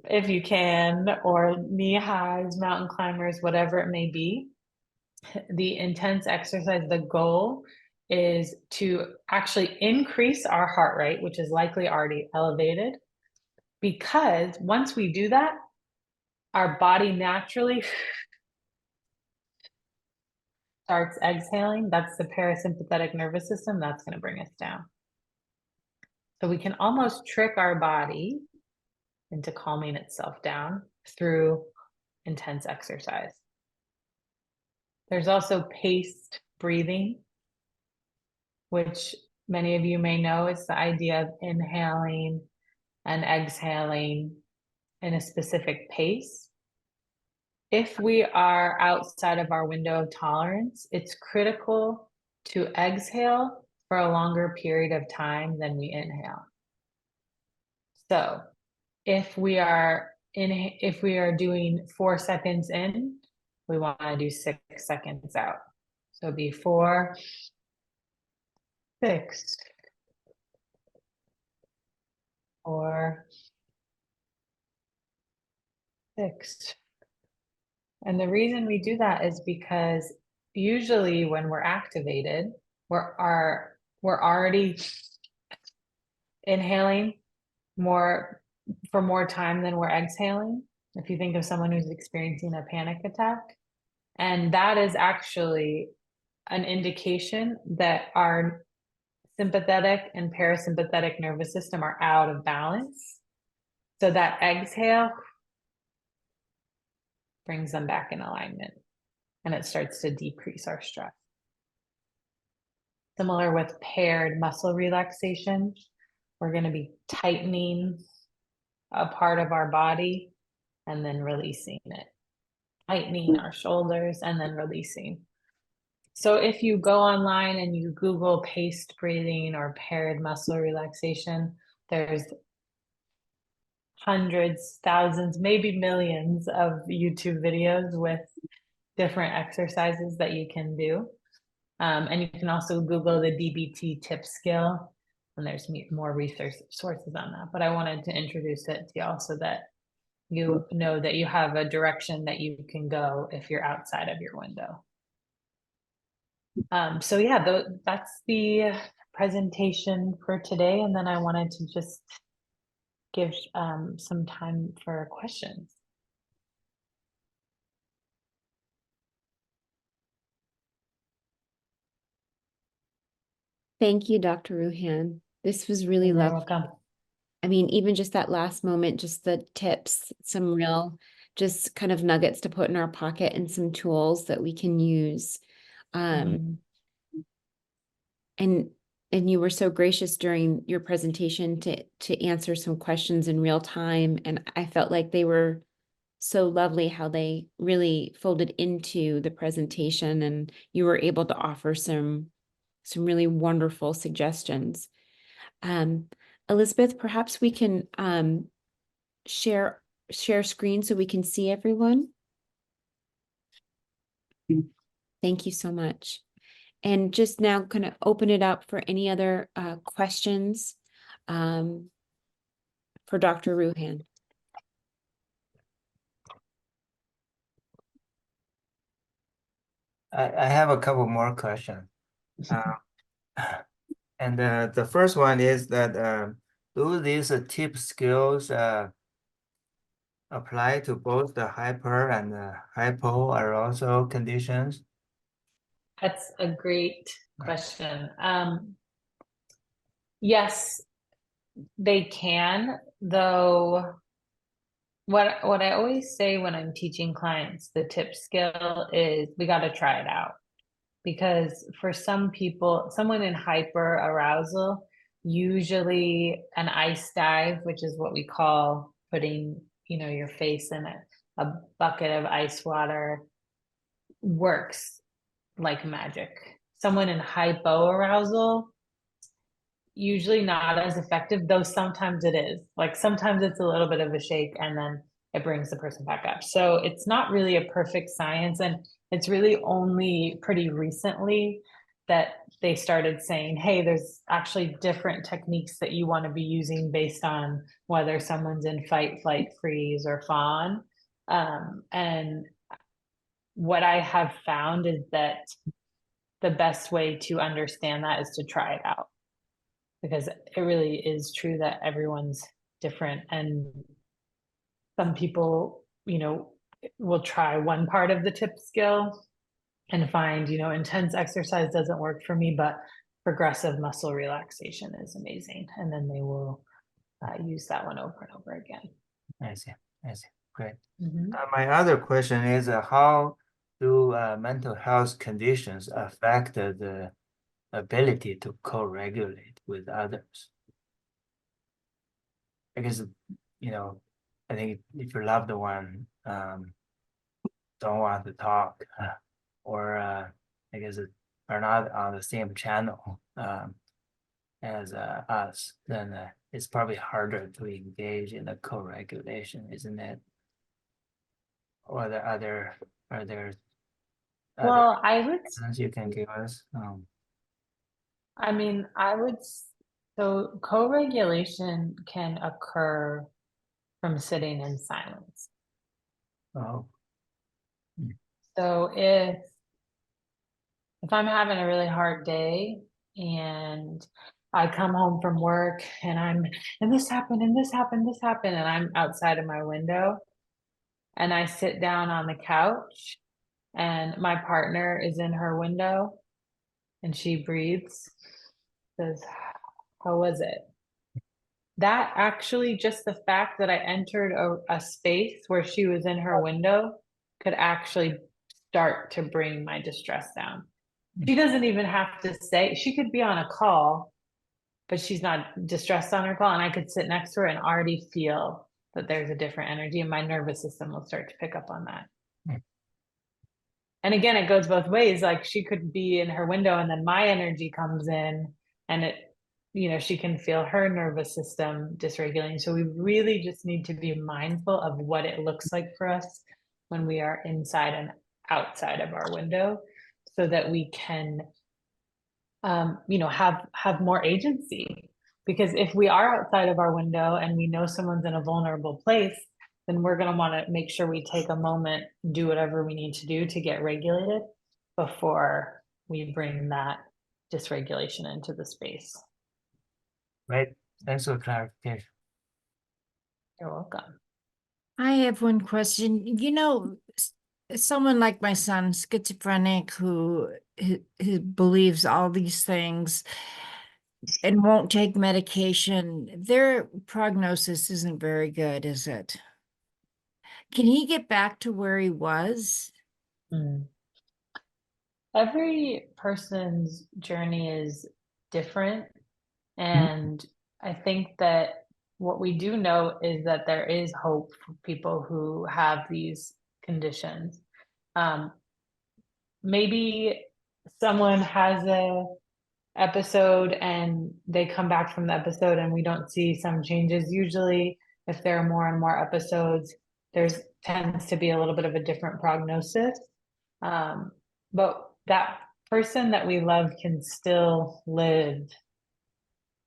if you can, or knee highs, mountain climbers, whatever it may be. The intense exercise, the goal is to actually increase our heart rate, which is likely already elevated, because once we do that, our body naturally starts exhaling. That's the parasympathetic nervous system. That's going to bring us down. So we can almost trick our body into calming itself down through intense exercise. There's also paced breathing, which many of you may know is the idea of inhaling and exhaling in a specific pace. If we are outside of our window of tolerance, it's critical to exhale for a longer period of time than we inhale. So if we are doing 4 seconds in, we want to do 6 seconds out. So be 4, 6, 4, 6. And the reason we do that is because usually when we're activated, we're already inhaling for more time than we're exhaling. If you think of someone who's experiencing a panic attack, and that is actually an indication that our sympathetic and parasympathetic nervous system are out of balance. So that exhale brings them back in alignment, and it starts to decrease our stress. Similar with paired muscle relaxation, we're going to be tightening a part of our body and then releasing it, tightening our shoulders and then releasing. So if you go online and you Google paced breathing or paired muscle relaxation, there's hundreds, thousands, maybe millions of YouTube videos with different exercises that you can do. And you can also Google the DBT tip skill, and there's more research sources on that. But I wanted to introduce it to y'all so that you know that you have a direction that you can go if you're outside of your window. So yeah, that's the presentation for today. And then I wanted to just give some time for questions. Thank you, Dr. Rohan. This was really You're lovely. welcome. I mean, even just that last moment, just the tips, some real, just kind of nuggets to put in our pocket and some tools that we can use. And you were so gracious during your presentation to answer some questions in real time. And I felt like they were so lovely how they really folded into the presentation, and you were able to offer some really wonderful suggestions. Elizabeth, perhaps we can share screen so we can see everyone. Thank you so much. And just now kind of open it up for any other questions for Dr. Rohan. I have a couple more questions. And the first one is that do these tip skills apply to both the hyper and the hypoarousal conditions? That's a great question. Yes, they can, though. What I always say when I'm teaching clients the tip skill is we got to try it out. Because for some people, someone in hyper arousal, usually an ice dive, which is what we call putting, your face in a bucket of ice water, works like magic. Someone in hypoarousal, usually not as effective, though sometimes it is. Like sometimes it's a little bit of a shake and then it brings the person back up. So it's not really a perfect science. And it's really only pretty recently that they started saying, hey, there's actually different techniques that you want to be using based on whether someone's in fight, flight, freeze, or fawn. And what I have found is that the best way to understand that is to try it out, because it really is true that everyone's different, and some people, will try one part of the tip skill and find, intense exercise doesn't work for me, but progressive muscle relaxation is amazing. And then they will use that one over and over again. I see. Great. My other question is how do mental health conditions affect the ability to co-regulate with others? Because, I think if your loved one don't want to talk or I guess are not on the same channel as us, then it's probably harder to engage in the co-regulation, isn't it? Or are there Well, I would, things you can give us? so co-regulation can occur from sitting in silence. Oh, So if I'm having a really hard day and I come home from work and this happened, and this happened, this happened, and I'm outside of my window, and I sit down on the couch, and my partner is in her window, and she breathes, says, "How was it?" That actually, just the fact that I entered a space where she was in her window could actually start to bring my distress down. She doesn't even have to say, she could be on a call, but she's not distressed on her call. And I could sit next to her and already feel that there's a different energy, and my nervous system will start to pick up on that. And again, it goes both ways. Like, she could be in her window and then my energy comes in, and it, she can feel her nervous system dysregulating. So we really just need to be mindful of what it looks like for us when we are inside and outside of our window, so that we can, have more agency. Because if we are outside of our window and we know someone's in a vulnerable place, then we're going to want to make sure we take a moment, do whatever we need to do to get regulated before we bring that dysregulation into the space. Right. Thanks for clarification. You're welcome. I have one question. Someone like my son, schizophrenic, who believes all these things and won't take medication, their prognosis isn't very good, is it? Can he get back to where he was? Every person's journey is different. And I think that what we do know is that there is hope for people who have these conditions. Maybe someone has a episode and they come back from the episode and we don't see some changes. Usually, if there are more and more episodes, there's tends to be a little bit of a different prognosis. But that person that we love can still live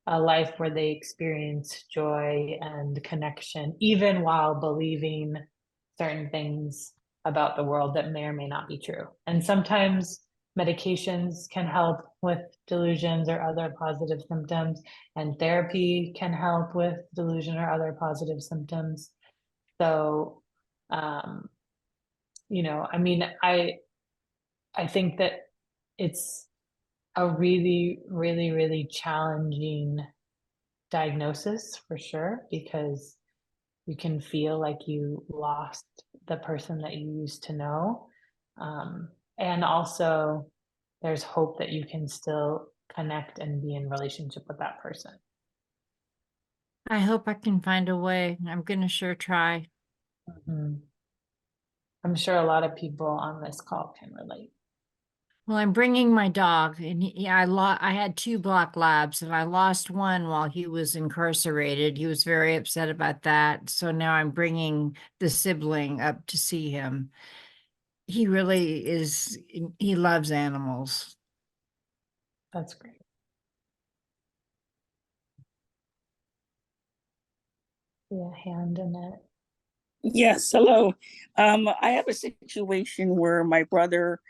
a life where they experience joy and connection, even while believing certain things about the world that may or may not be true. And sometimes medications can help with delusions or other positive symptoms, and therapy can help with delusion or other positive symptoms. So, I think that it's a really, really, really challenging diagnosis for sure, because you can feel like you lost the person that you used to know. And also, there's hope that you can still connect and be in relationship with that person. I hope I can find a way. I'm going to sure try. I'm sure a lot of people on this call can relate. Well, I'm bringing my dog, and I had 2 black labs, and I lost one while he was incarcerated. He was very upset about that. So now I'm bringing the sibling up to see him. He really is, he loves animals. That's great. Yeah, hand in it. Yes, hello. I have a situation where my brother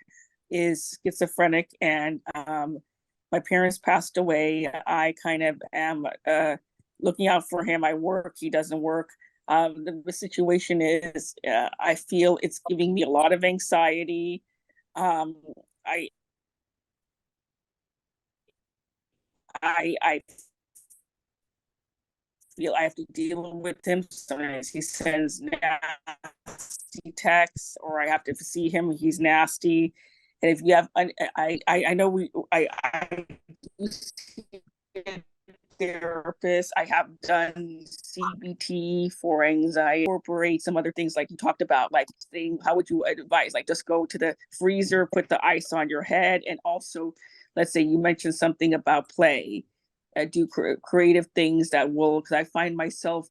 is schizophrenic, and my parents passed away. I kind of am looking out for him. I work, he doesn't work. The situation is, I feel it's giving me a lot of anxiety. I feel I have to deal with him. Sometimes he sends nasty texts, or I have to see him. He's nasty. And if you have, I know I therapist. I have done CBT for anxiety, incorporate some other things like you talked about, like saying, how would you advise? Like, just go to the freezer, put the ice on your head, and also, let's say you mentioned something about play. Do creative things that will, because I find myself,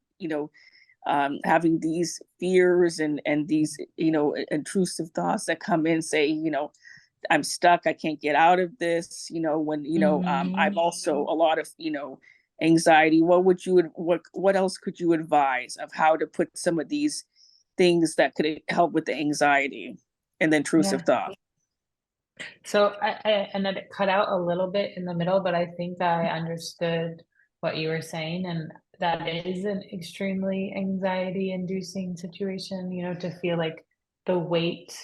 having these fears and these, intrusive thoughts that come in, say, I'm stuck, I can't get out of this, when, I've also a lot of, anxiety. What else could you advise of how to put some of these things that could help with the anxiety and the intrusive thought? So and then it cut out a little bit in the middle, but I think I understood what you were saying, and that is an extremely anxiety inducing situation, you know, to feel like the weight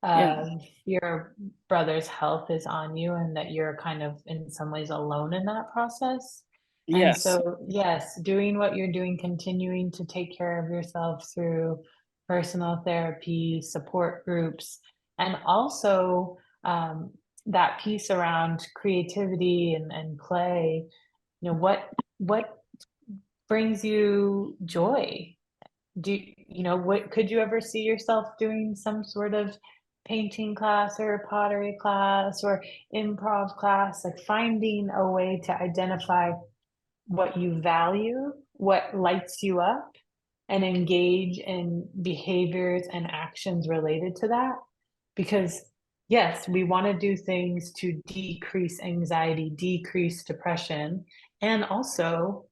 Yeah. of your brother's health is on you and that you're kind of in some ways alone in that process. And Yes. so, yes, doing what you're doing, continuing to take care of yourself through personal therapy, support groups, and also that piece around creativity and play. You know, what brings you joy? You know, what could you ever see yourself doing some sort of painting class or pottery class or improv class, like finding a way to identify what you value, what lights you up, and engage in behaviors and actions related to that. Because, yes, we want to do things to decrease anxiety, decrease depression, and also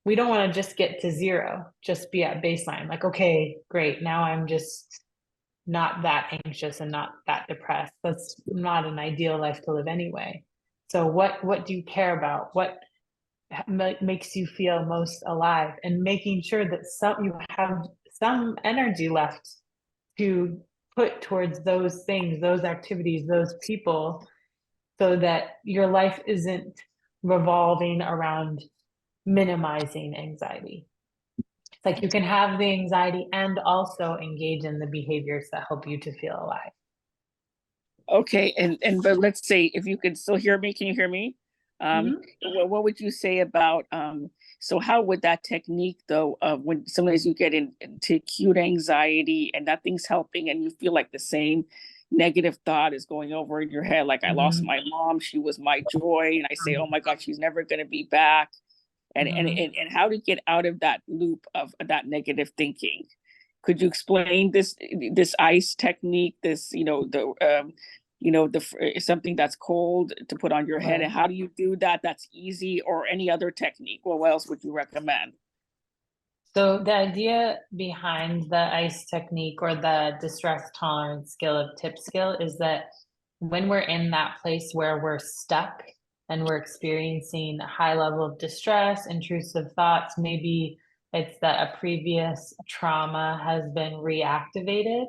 we don't want to just get to zero, just be at baseline. Like, okay, great. Now I'm just not that anxious and not that depressed. That's not an ideal life to live anyway. So what do you care about? What makes you feel most alive? And making sure that you have some energy left to put towards those things, those activities, those people, so that your life isn't revolving around minimizing anxiety. It's like you can have the anxiety and also engage in the behaviors that help you to feel alive. Okay, and but let's say if you can still hear me, can you hear me? Mhm. What would you say about so how would that technique though of when sometimes you get into acute anxiety and nothing's helping and you feel like the same negative thought is going over in your head, like I lost Mhm. my mom, she was my joy, and I say, Mhm. oh my God, she's never gonna be back. Mhm. And how to get out of that loop of that negative thinking. Could you explain this ice technique, this, something that's cold to put on your head, Right. and how do you do that that's easy, or any other technique? Well, what else would you recommend? So the idea behind the ICE technique or the distress tolerance skill of tip skill is that when we're in that place where we're stuck and we're experiencing a high level of distress, intrusive thoughts, maybe it's that a previous trauma has been reactivated,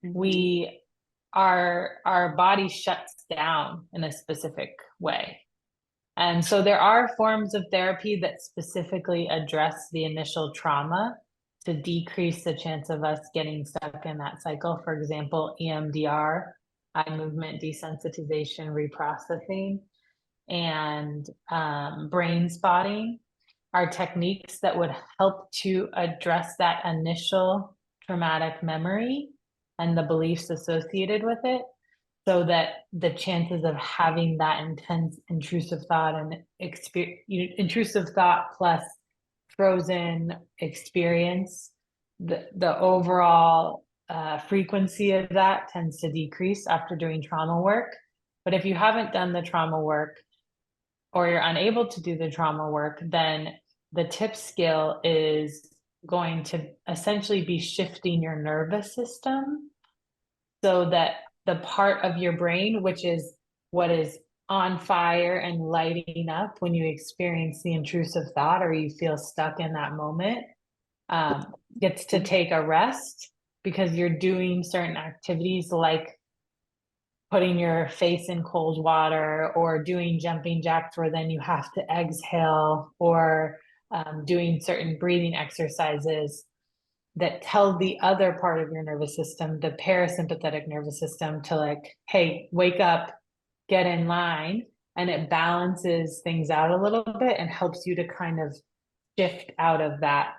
we our body shuts down in a specific way. And so there are forms of therapy that specifically address the initial trauma to decrease the chance of us getting stuck in that cycle. For example, EMDR, eye movement desensitization reprocessing, and brain spotting are techniques that would help to address that initial traumatic memory and the beliefs associated with it, so that the chances of having that intense intrusive thought and intrusive thought plus frozen experience, the overall frequency of that tends to decrease after doing trauma work. But if you haven't done the trauma work or you're unable to do the trauma work, then the tip skill is going to essentially be shifting your nervous system so that the part of your brain, which is what is on fire and lighting up when you experience the intrusive thought or you feel stuck in that moment, gets to take a rest because you're doing certain activities like putting your face in cold water or doing jumping jacks where then you have to exhale, or doing certain breathing exercises that tell the other part of your nervous system, the parasympathetic nervous system, to like, hey, wake up, get in line. And it balances things out a little bit and helps you to kind of shift out of that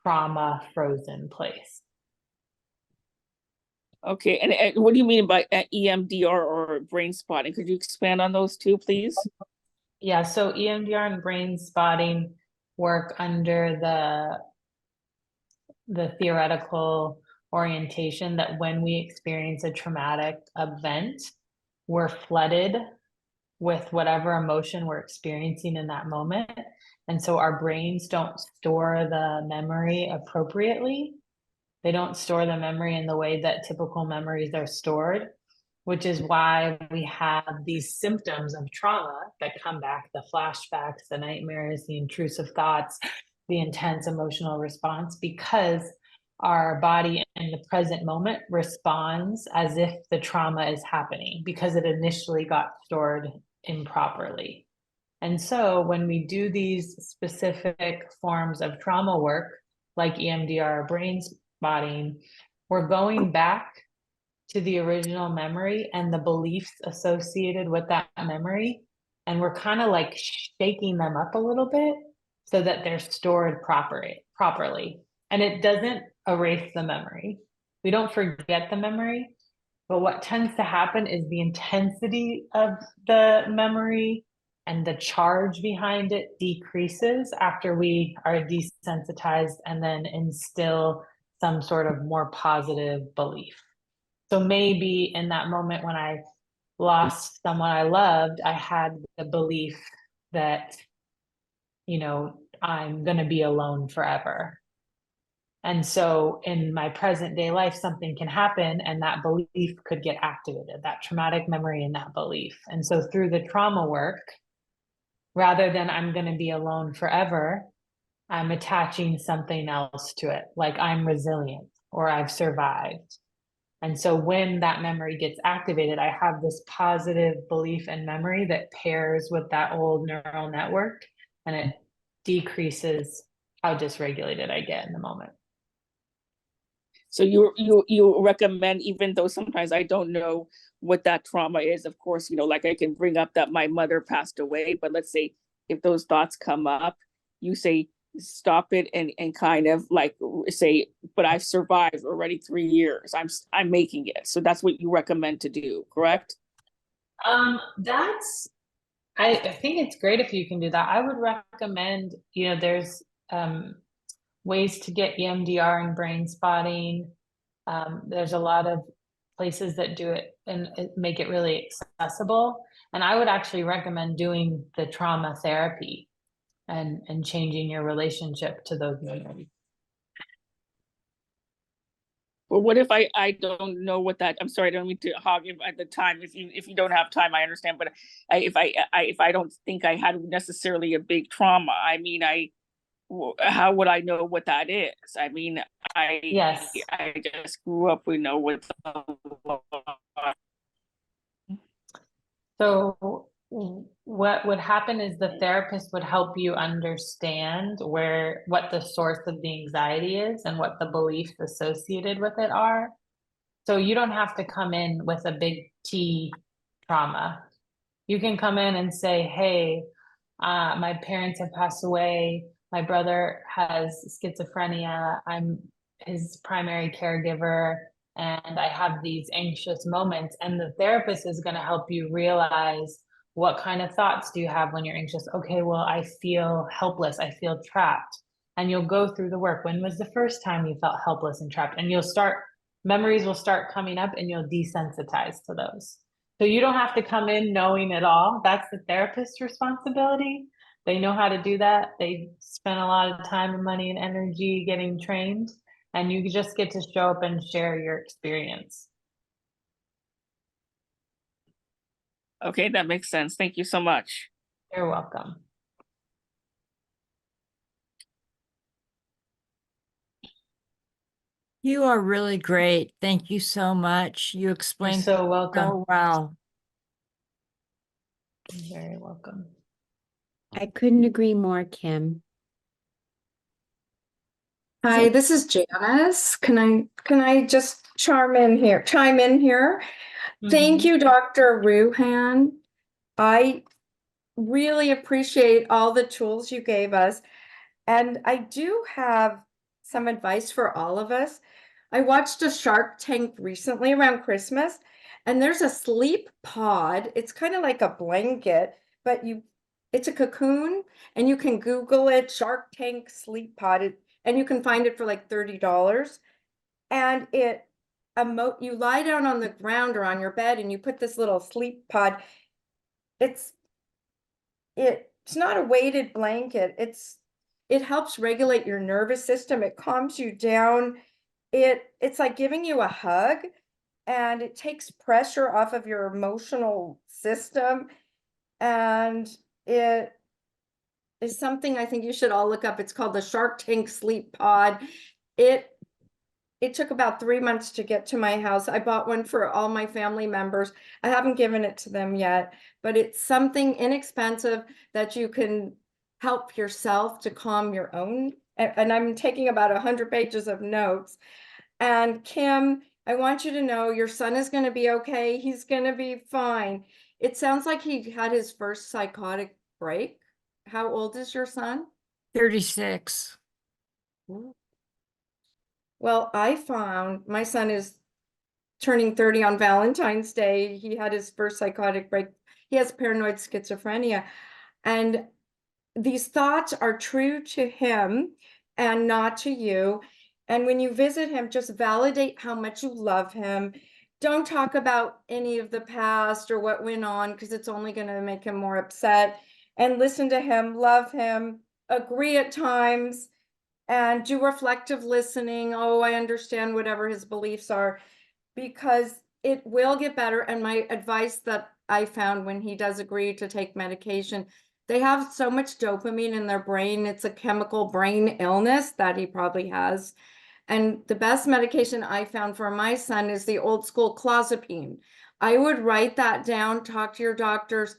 trauma frozen place. Okay, and what do you mean by EMDR or brain spotting? Could you expand on those two, please? Yeah, so EMDR and brain spotting work under the theoretical orientation that when we experience a traumatic event, we're flooded with whatever emotion we're experiencing in that moment. And so our brains don't store the memory appropriately. They don't store the memory in the way that typical memories are stored, which is why we have these symptoms of trauma that come back, the flashbacks, the nightmares, the intrusive thoughts, the intense emotional response, because our body in the present moment responds as if the trauma is happening because it initially got stored improperly. And so when we do these specific forms of trauma work, like EMDR or brain spotting, we're going back to the original memory and the beliefs associated with that memory. And we're kind of like shaking them up a little bit so that they're stored properly. And it doesn't erase the memory. We don't forget the memory, but what tends to happen is the intensity of the memory and the charge behind it decreases after we are desensitized and then instill some sort of more positive belief. So maybe in that moment when I lost someone I loved, I had the belief that, I'm going to be alone forever. And so in my present day life, something can happen and that belief could get activated, that traumatic memory and that belief. And so through the trauma work, rather than I'm going to be alone forever, I'm attaching something else to it, like I'm resilient or I've survived. And so when that memory gets activated, I have this positive belief and memory that pairs with that old neural network, and it decreases how dysregulated I get in the moment. So you recommend, even though sometimes I don't know what that trauma is, of course, like I can bring up that my mother passed away, but let's say if those thoughts come up, you say stop it and kind of like say, but I've survived already 3 years. I'm making it. So that's what you recommend to do, correct? That's I think it's great if you can do that. I would recommend, there's ways to get EMDR and brain spotting. There's a lot of places that do it and make it really accessible. And I would actually recommend doing the trauma therapy and changing your relationship to those memories. Well, what if I don't know what that, I'm sorry, I don't mean to hog you at the time. If you don't have time, I understand. But if I don't think I had necessarily a big trauma, how would I know what that is? Yes. I just grew up, with. So what would happen is the therapist would help you understand what the source of the anxiety is and what the beliefs associated with it are. So you don't have to come in with a big T trauma. You can come in and say, hey, my parents have passed away. My brother has schizophrenia. I'm his primary caregiver, and I have these anxious moments. And the therapist is going to help you realize, what kind of thoughts do you have when you're anxious? Okay, well, I feel helpless. I feel trapped. And you'll go through the work. When was the first time you felt helpless and trapped? And memories will start coming up and you'll desensitize to those. So you don't have to come in knowing it all. That's the therapist's responsibility. They know how to do that. They spend a lot of time and money and energy getting trained, and you just get to show up and share your experience. Okay, that makes sense. Thank you so much. You're welcome. You are really great. Thank you so much. You You're explained so welcome. so well. You're very welcome. I couldn't agree more, Kim. Hi, this is Janis. Can I just chime in here? Thank you, Dr. Rohan. I really appreciate all the tools you gave us. And I do have some advice for all of us. I watched a Shark Tank recently around Christmas, and there's a sleep pod. It's kind of like a blanket, but it's a cocoon, and you can Google it, Shark Tank sleep pod, and you can find it for like $30. And you lie down on the ground or on your bed, and you put this little sleep pod. It's not a weighted blanket. It helps regulate your nervous system. It calms you down. it's like giving you a hug, and it takes pressure off of your emotional system, and it is something I think you should all look up. It's called the Shark Tank Sleep Pod. It took about 3 months to get to my house. I bought one for all my family members. I haven't given it to them yet, but it's something inexpensive that you can help yourself to calm your own. And I'm taking about 100 pages of notes. And Kim, I want you to know your son is going to be okay. He's going to be fine. It sounds like he had his first psychotic break. How old is your son? 36. Well, I found my son is turning 30 on Valentine's Day. He had his first psychotic break. He has paranoid schizophrenia. And these thoughts are true to him and not to you. And when you visit him, just validate how much you love him. Don't talk about any of the past or what went on, because it's only going to make him more upset. And listen to him, love him, agree at times, and do reflective listening. Oh, I understand whatever his beliefs are, because it will get better. And my advice that I found when he does agree to take medication, they have so much dopamine in their brain. It's a chemical brain illness that he probably has. And the best medication I found for my son is the old school clozapine. I would write that down, talk to your doctors,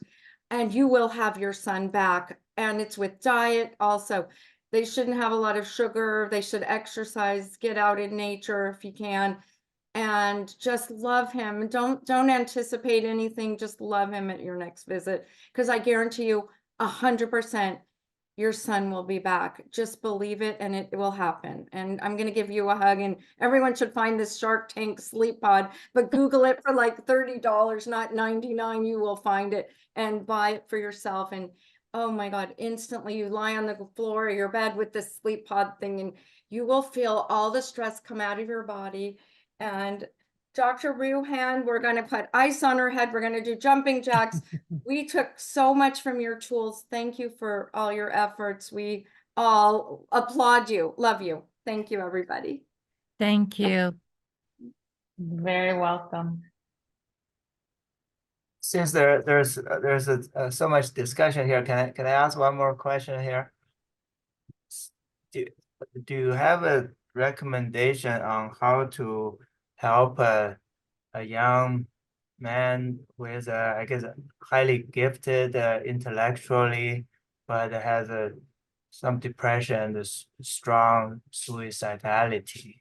and you will have your son back. And it's with diet also. They shouldn't have a lot of sugar. They should exercise, get out in nature if you can, and just love him. Don't anticipate anything. Just love him at your next visit, because I guarantee you 100% your son will be back. Just believe it, and it will happen. And I'm going to give you a hug, and everyone should find this Shark Tank Sleep Pod, but Google it for like $30, not $99. You will find it and buy it for yourself. And oh my God, instantly you lie on the floor of your bed with this sleep pod thing, and you will feel all the stress come out of your body. And Dr. Rohan, we're going to put ice on her head. We're going to do jumping jacks. We took so much from your tools. Thank you for all your efforts. We all applaud you. Love you. Thank you, everybody. Thank you. Very welcome. Since there's so much discussion here, can I ask one more question here? Do you have a recommendation on how to help a young man with I guess highly gifted intellectually, but has some depression and strong suicidality,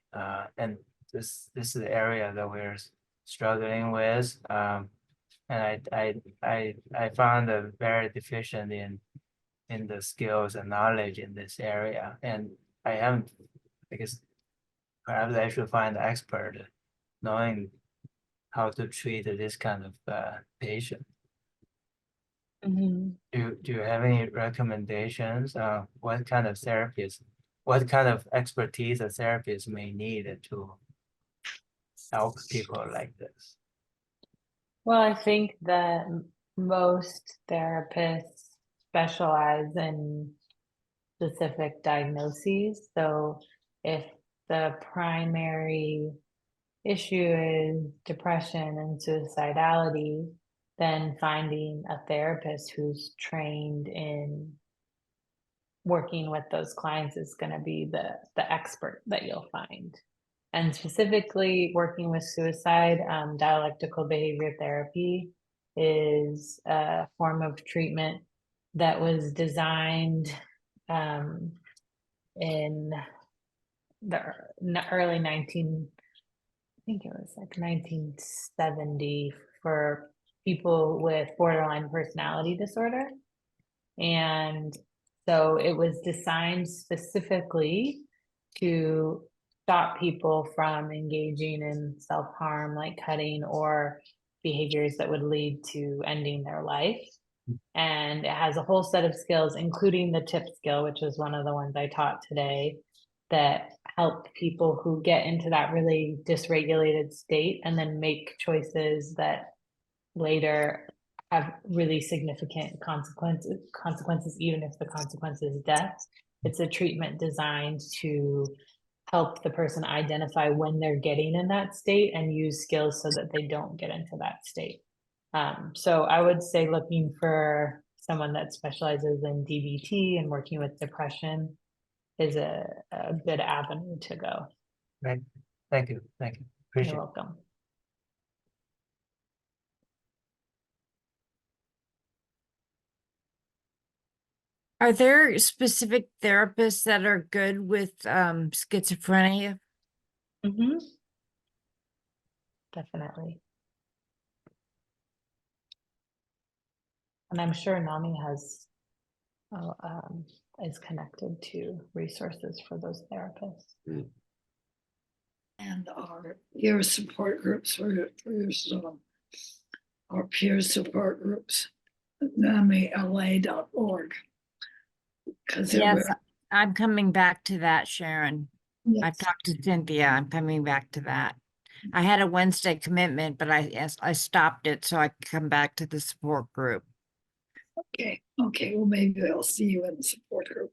and this is the area that we're struggling with, and I found very deficient in the skills and knowledge in this area, and I haven't, I guess perhaps I should find an expert knowing how to treat this kind of patient. Mm-hmm. Do you have any recommendations? What kind of therapies, what kind of expertise a therapist may need to help people like this? Well, I think that most therapists specialize in specific diagnoses. So if the primary issue is depression and suicidality, then finding a therapist who's trained in working with those clients is going to be the expert that you'll find. And specifically working with suicide, dialectical behavior therapy is a form of treatment that was designed in the early 19, I think it was like 1970, for people with borderline personality disorder. And so it was designed specifically to stop people from engaging in self-harm, like cutting, or behaviors that would lead to ending their life. And it has a whole set of skills, including the TIP skill, which is one of the ones I taught today, that help people who get into that really dysregulated state and then make choices that later have really significant consequences, even if the consequence is death. It's a treatment designed to help the person identify when they're getting in that state and use skills so that they don't get into that state. So I would say looking for someone that specializes in DBT and working with depression is a good avenue to go. Right. Thank you. Thank you. Appreciate You're it. welcome. Are there specific therapists that are good with schizophrenia? Mm-hmm. Definitely. And I'm sure NAMI has is connected to resources for those therapists. And your support groups for our peer support groups, NAMILA.org. Because Yes, I'm coming back to that, Sharon. yes, I've talked to Cynthia. I'm coming back to that. I had a Wednesday commitment, but I stopped it so I could come back to the support group. okay, well, maybe I'll see you in the support group.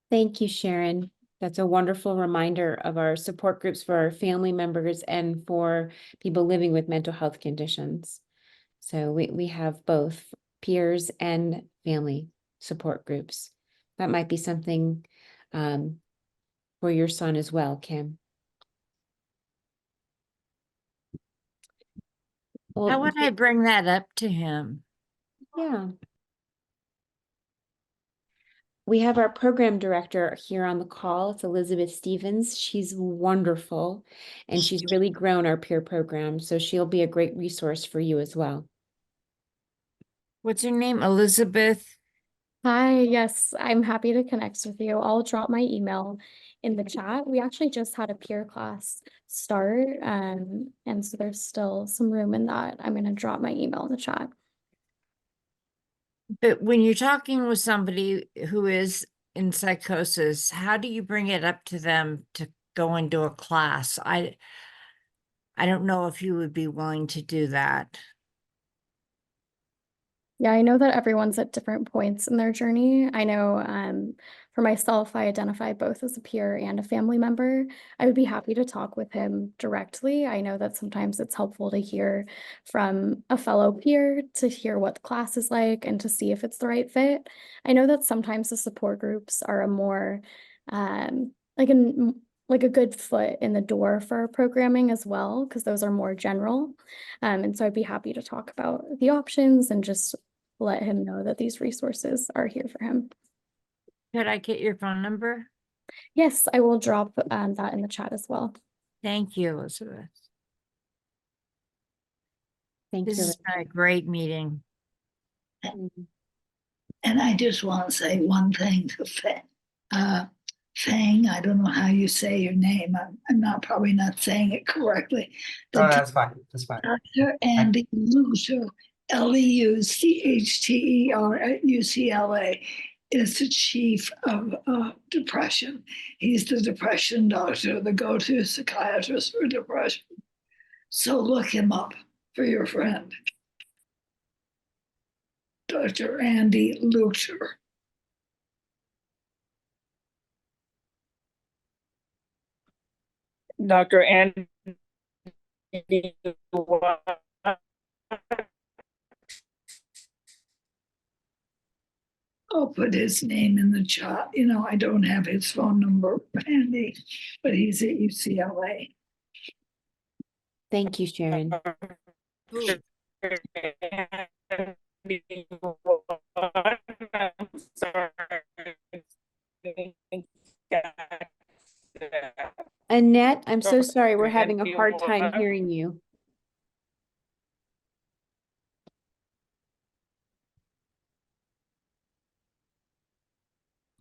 Thank you, Sharon. That's a wonderful reminder of our support groups for our family members and for people living with mental health conditions. So we have both peers and family support groups. That might be something for your son as well, Kim. How Well, would I bring that up to him? yeah. We have our program director here on the call. It's Elizabeth Stevens. She's wonderful, and she's really grown our peer program. So she'll be a great resource for you as well. What's her name? Elizabeth? Hi, yes, I'm happy to connect with you. I'll drop my email in the chat. We actually just had a peer class start, and so there's still some room in that. I'm going to drop my email in the chat. But when you're talking with somebody who is in psychosis, how do you bring it up to them to go into a class? I don't know if you would be willing to do that. Yeah, I know that everyone's at different points in their journey. I know for myself, I identify both as a peer and a family member. I would be happy to talk with him directly. I know that sometimes it's helpful to hear from a fellow peer to hear what the class is like and to see if it's the right fit. I know that sometimes the support groups are a more like a good foot in the door for programming as well, because those are more general. And so I'd be happy to talk about the options and just let him know that these resources are here for him. Could I get your phone number? Yes, I will drop that in the chat as well. Thank you, Elizabeth. Thank This you. has been a great meeting. And I just want to say one thing to Fang. I don't know how you say your name. I'm probably not saying it correctly. Oh, that's fine. That's fine. Dr. Andy Luchter, Leuchter at UCLA, is the chief of depression. He's the depression doctor, the go-to psychiatrist for depression. So look him up for your friend, Dr. Andy Luchter. Dr. Andy. I'll put his name in the chat. You know, I don't have his phone number handy, but he's at UCLA. Thank you, Sharon. Annette, I'm so sorry. We're having a hard time hearing you.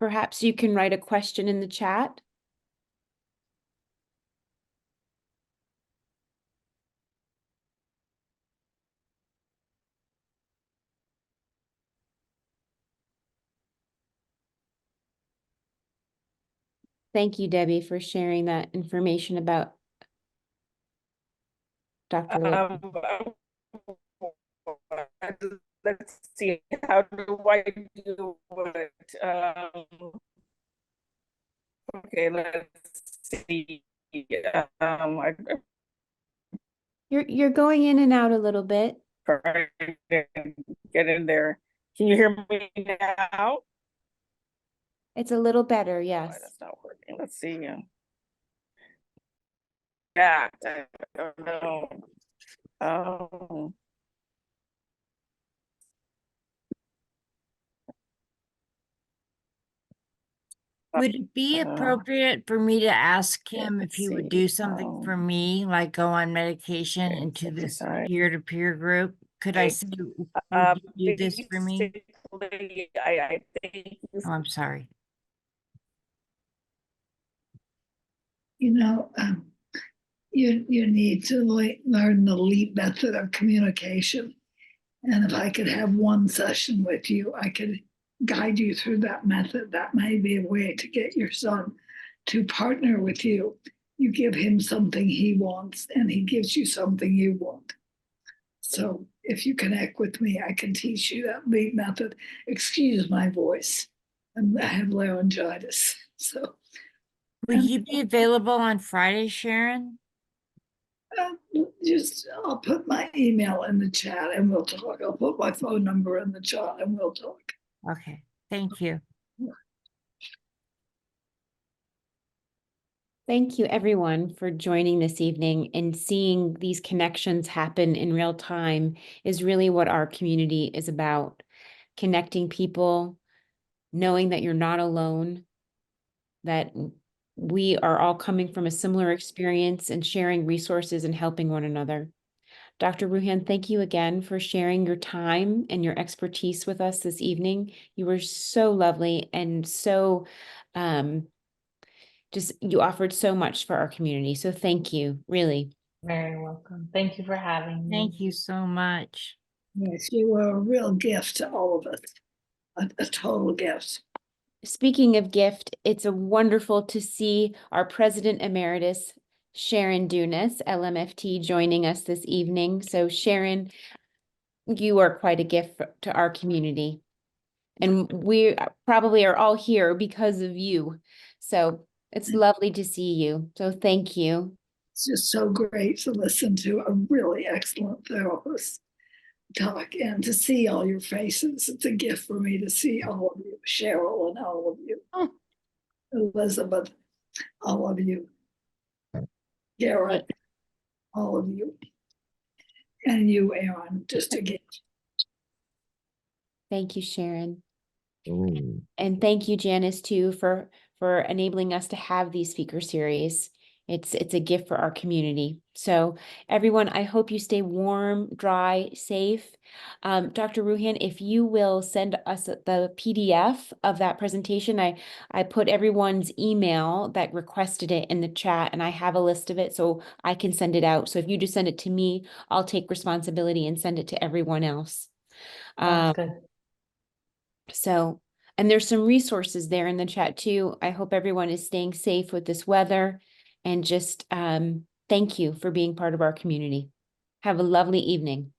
Perhaps you can write a question in the chat. Thank you, Debbie, for sharing that information about Dr. Let's see, how do I do it? Okay, let's see. I You're going in and out a little bit. tried to get in there. Can you hear me now? It's a little better, Why yes. that's not working. Let's see. Yeah, I don't know. Oh, Would it be appropriate for me to ask him if let's he would see. do something for me, like go on medication okay, into this exercise. peer-to-peer group? Could I Okay. say, would you do this for me? Basically, I think Oh, I'm sorry. You know, you need to learn the LEAP method of communication. And if I could have one session with you, I could guide you through that method. That may be a way to get your son to partner with you. You give him something he wants, and he gives you something you want. So if you connect with me, I can teach you that LEAP method. Excuse my voice. I have laryngitis. So Would you be available on Friday, Sharon? just I'll put my email in the chat and we'll talk. I'll put my phone number in the chat and we'll talk. Okay, thank you. Thank you, everyone, for joining this evening, and seeing these connections happen in real time is really what our community is about. Connecting people, knowing that you're not alone, that we are all coming from a similar experience, and sharing resources and helping one another. Dr. Rohan, thank you again for sharing your time and your expertise with us this evening. You were so lovely and so you offered so much for our community. So thank you, really. Very welcome. Thank you for having me. Thank you so much. Yes, you were a real gift to all of us, a total gift. Speaking of gift, it's wonderful to see our President Emeritus, Sharon Janis, LMFT, joining us this evening. So Sharon, you are quite a gift to our community. And we probably are all here because of you. So it's lovely to see you. So thank you. It's just so great to listen to a really excellent therapist talk and to see all your faces. It's a gift for me to see all of you, Cheryl and all of you, Elizabeth, all of you, Garrett, all of you, and you, Aaron, just a gift. Thank you, Sharon. And thank you, Janis, too, for enabling us to have these speaker series. It's a gift for our community. So everyone, I hope you stay warm, dry, safe. Dr. Rohan, if you will send us the PDF of that presentation, I put everyone's email that requested it in the chat, and I have a list of it so I can send it out. So if you just send it to me, I'll take responsibility and send it to everyone else. That's good. So, and there's some resources there in the chat too. I hope everyone is staying safe with this weather, and just thank you for being part of our community. Have a lovely evening.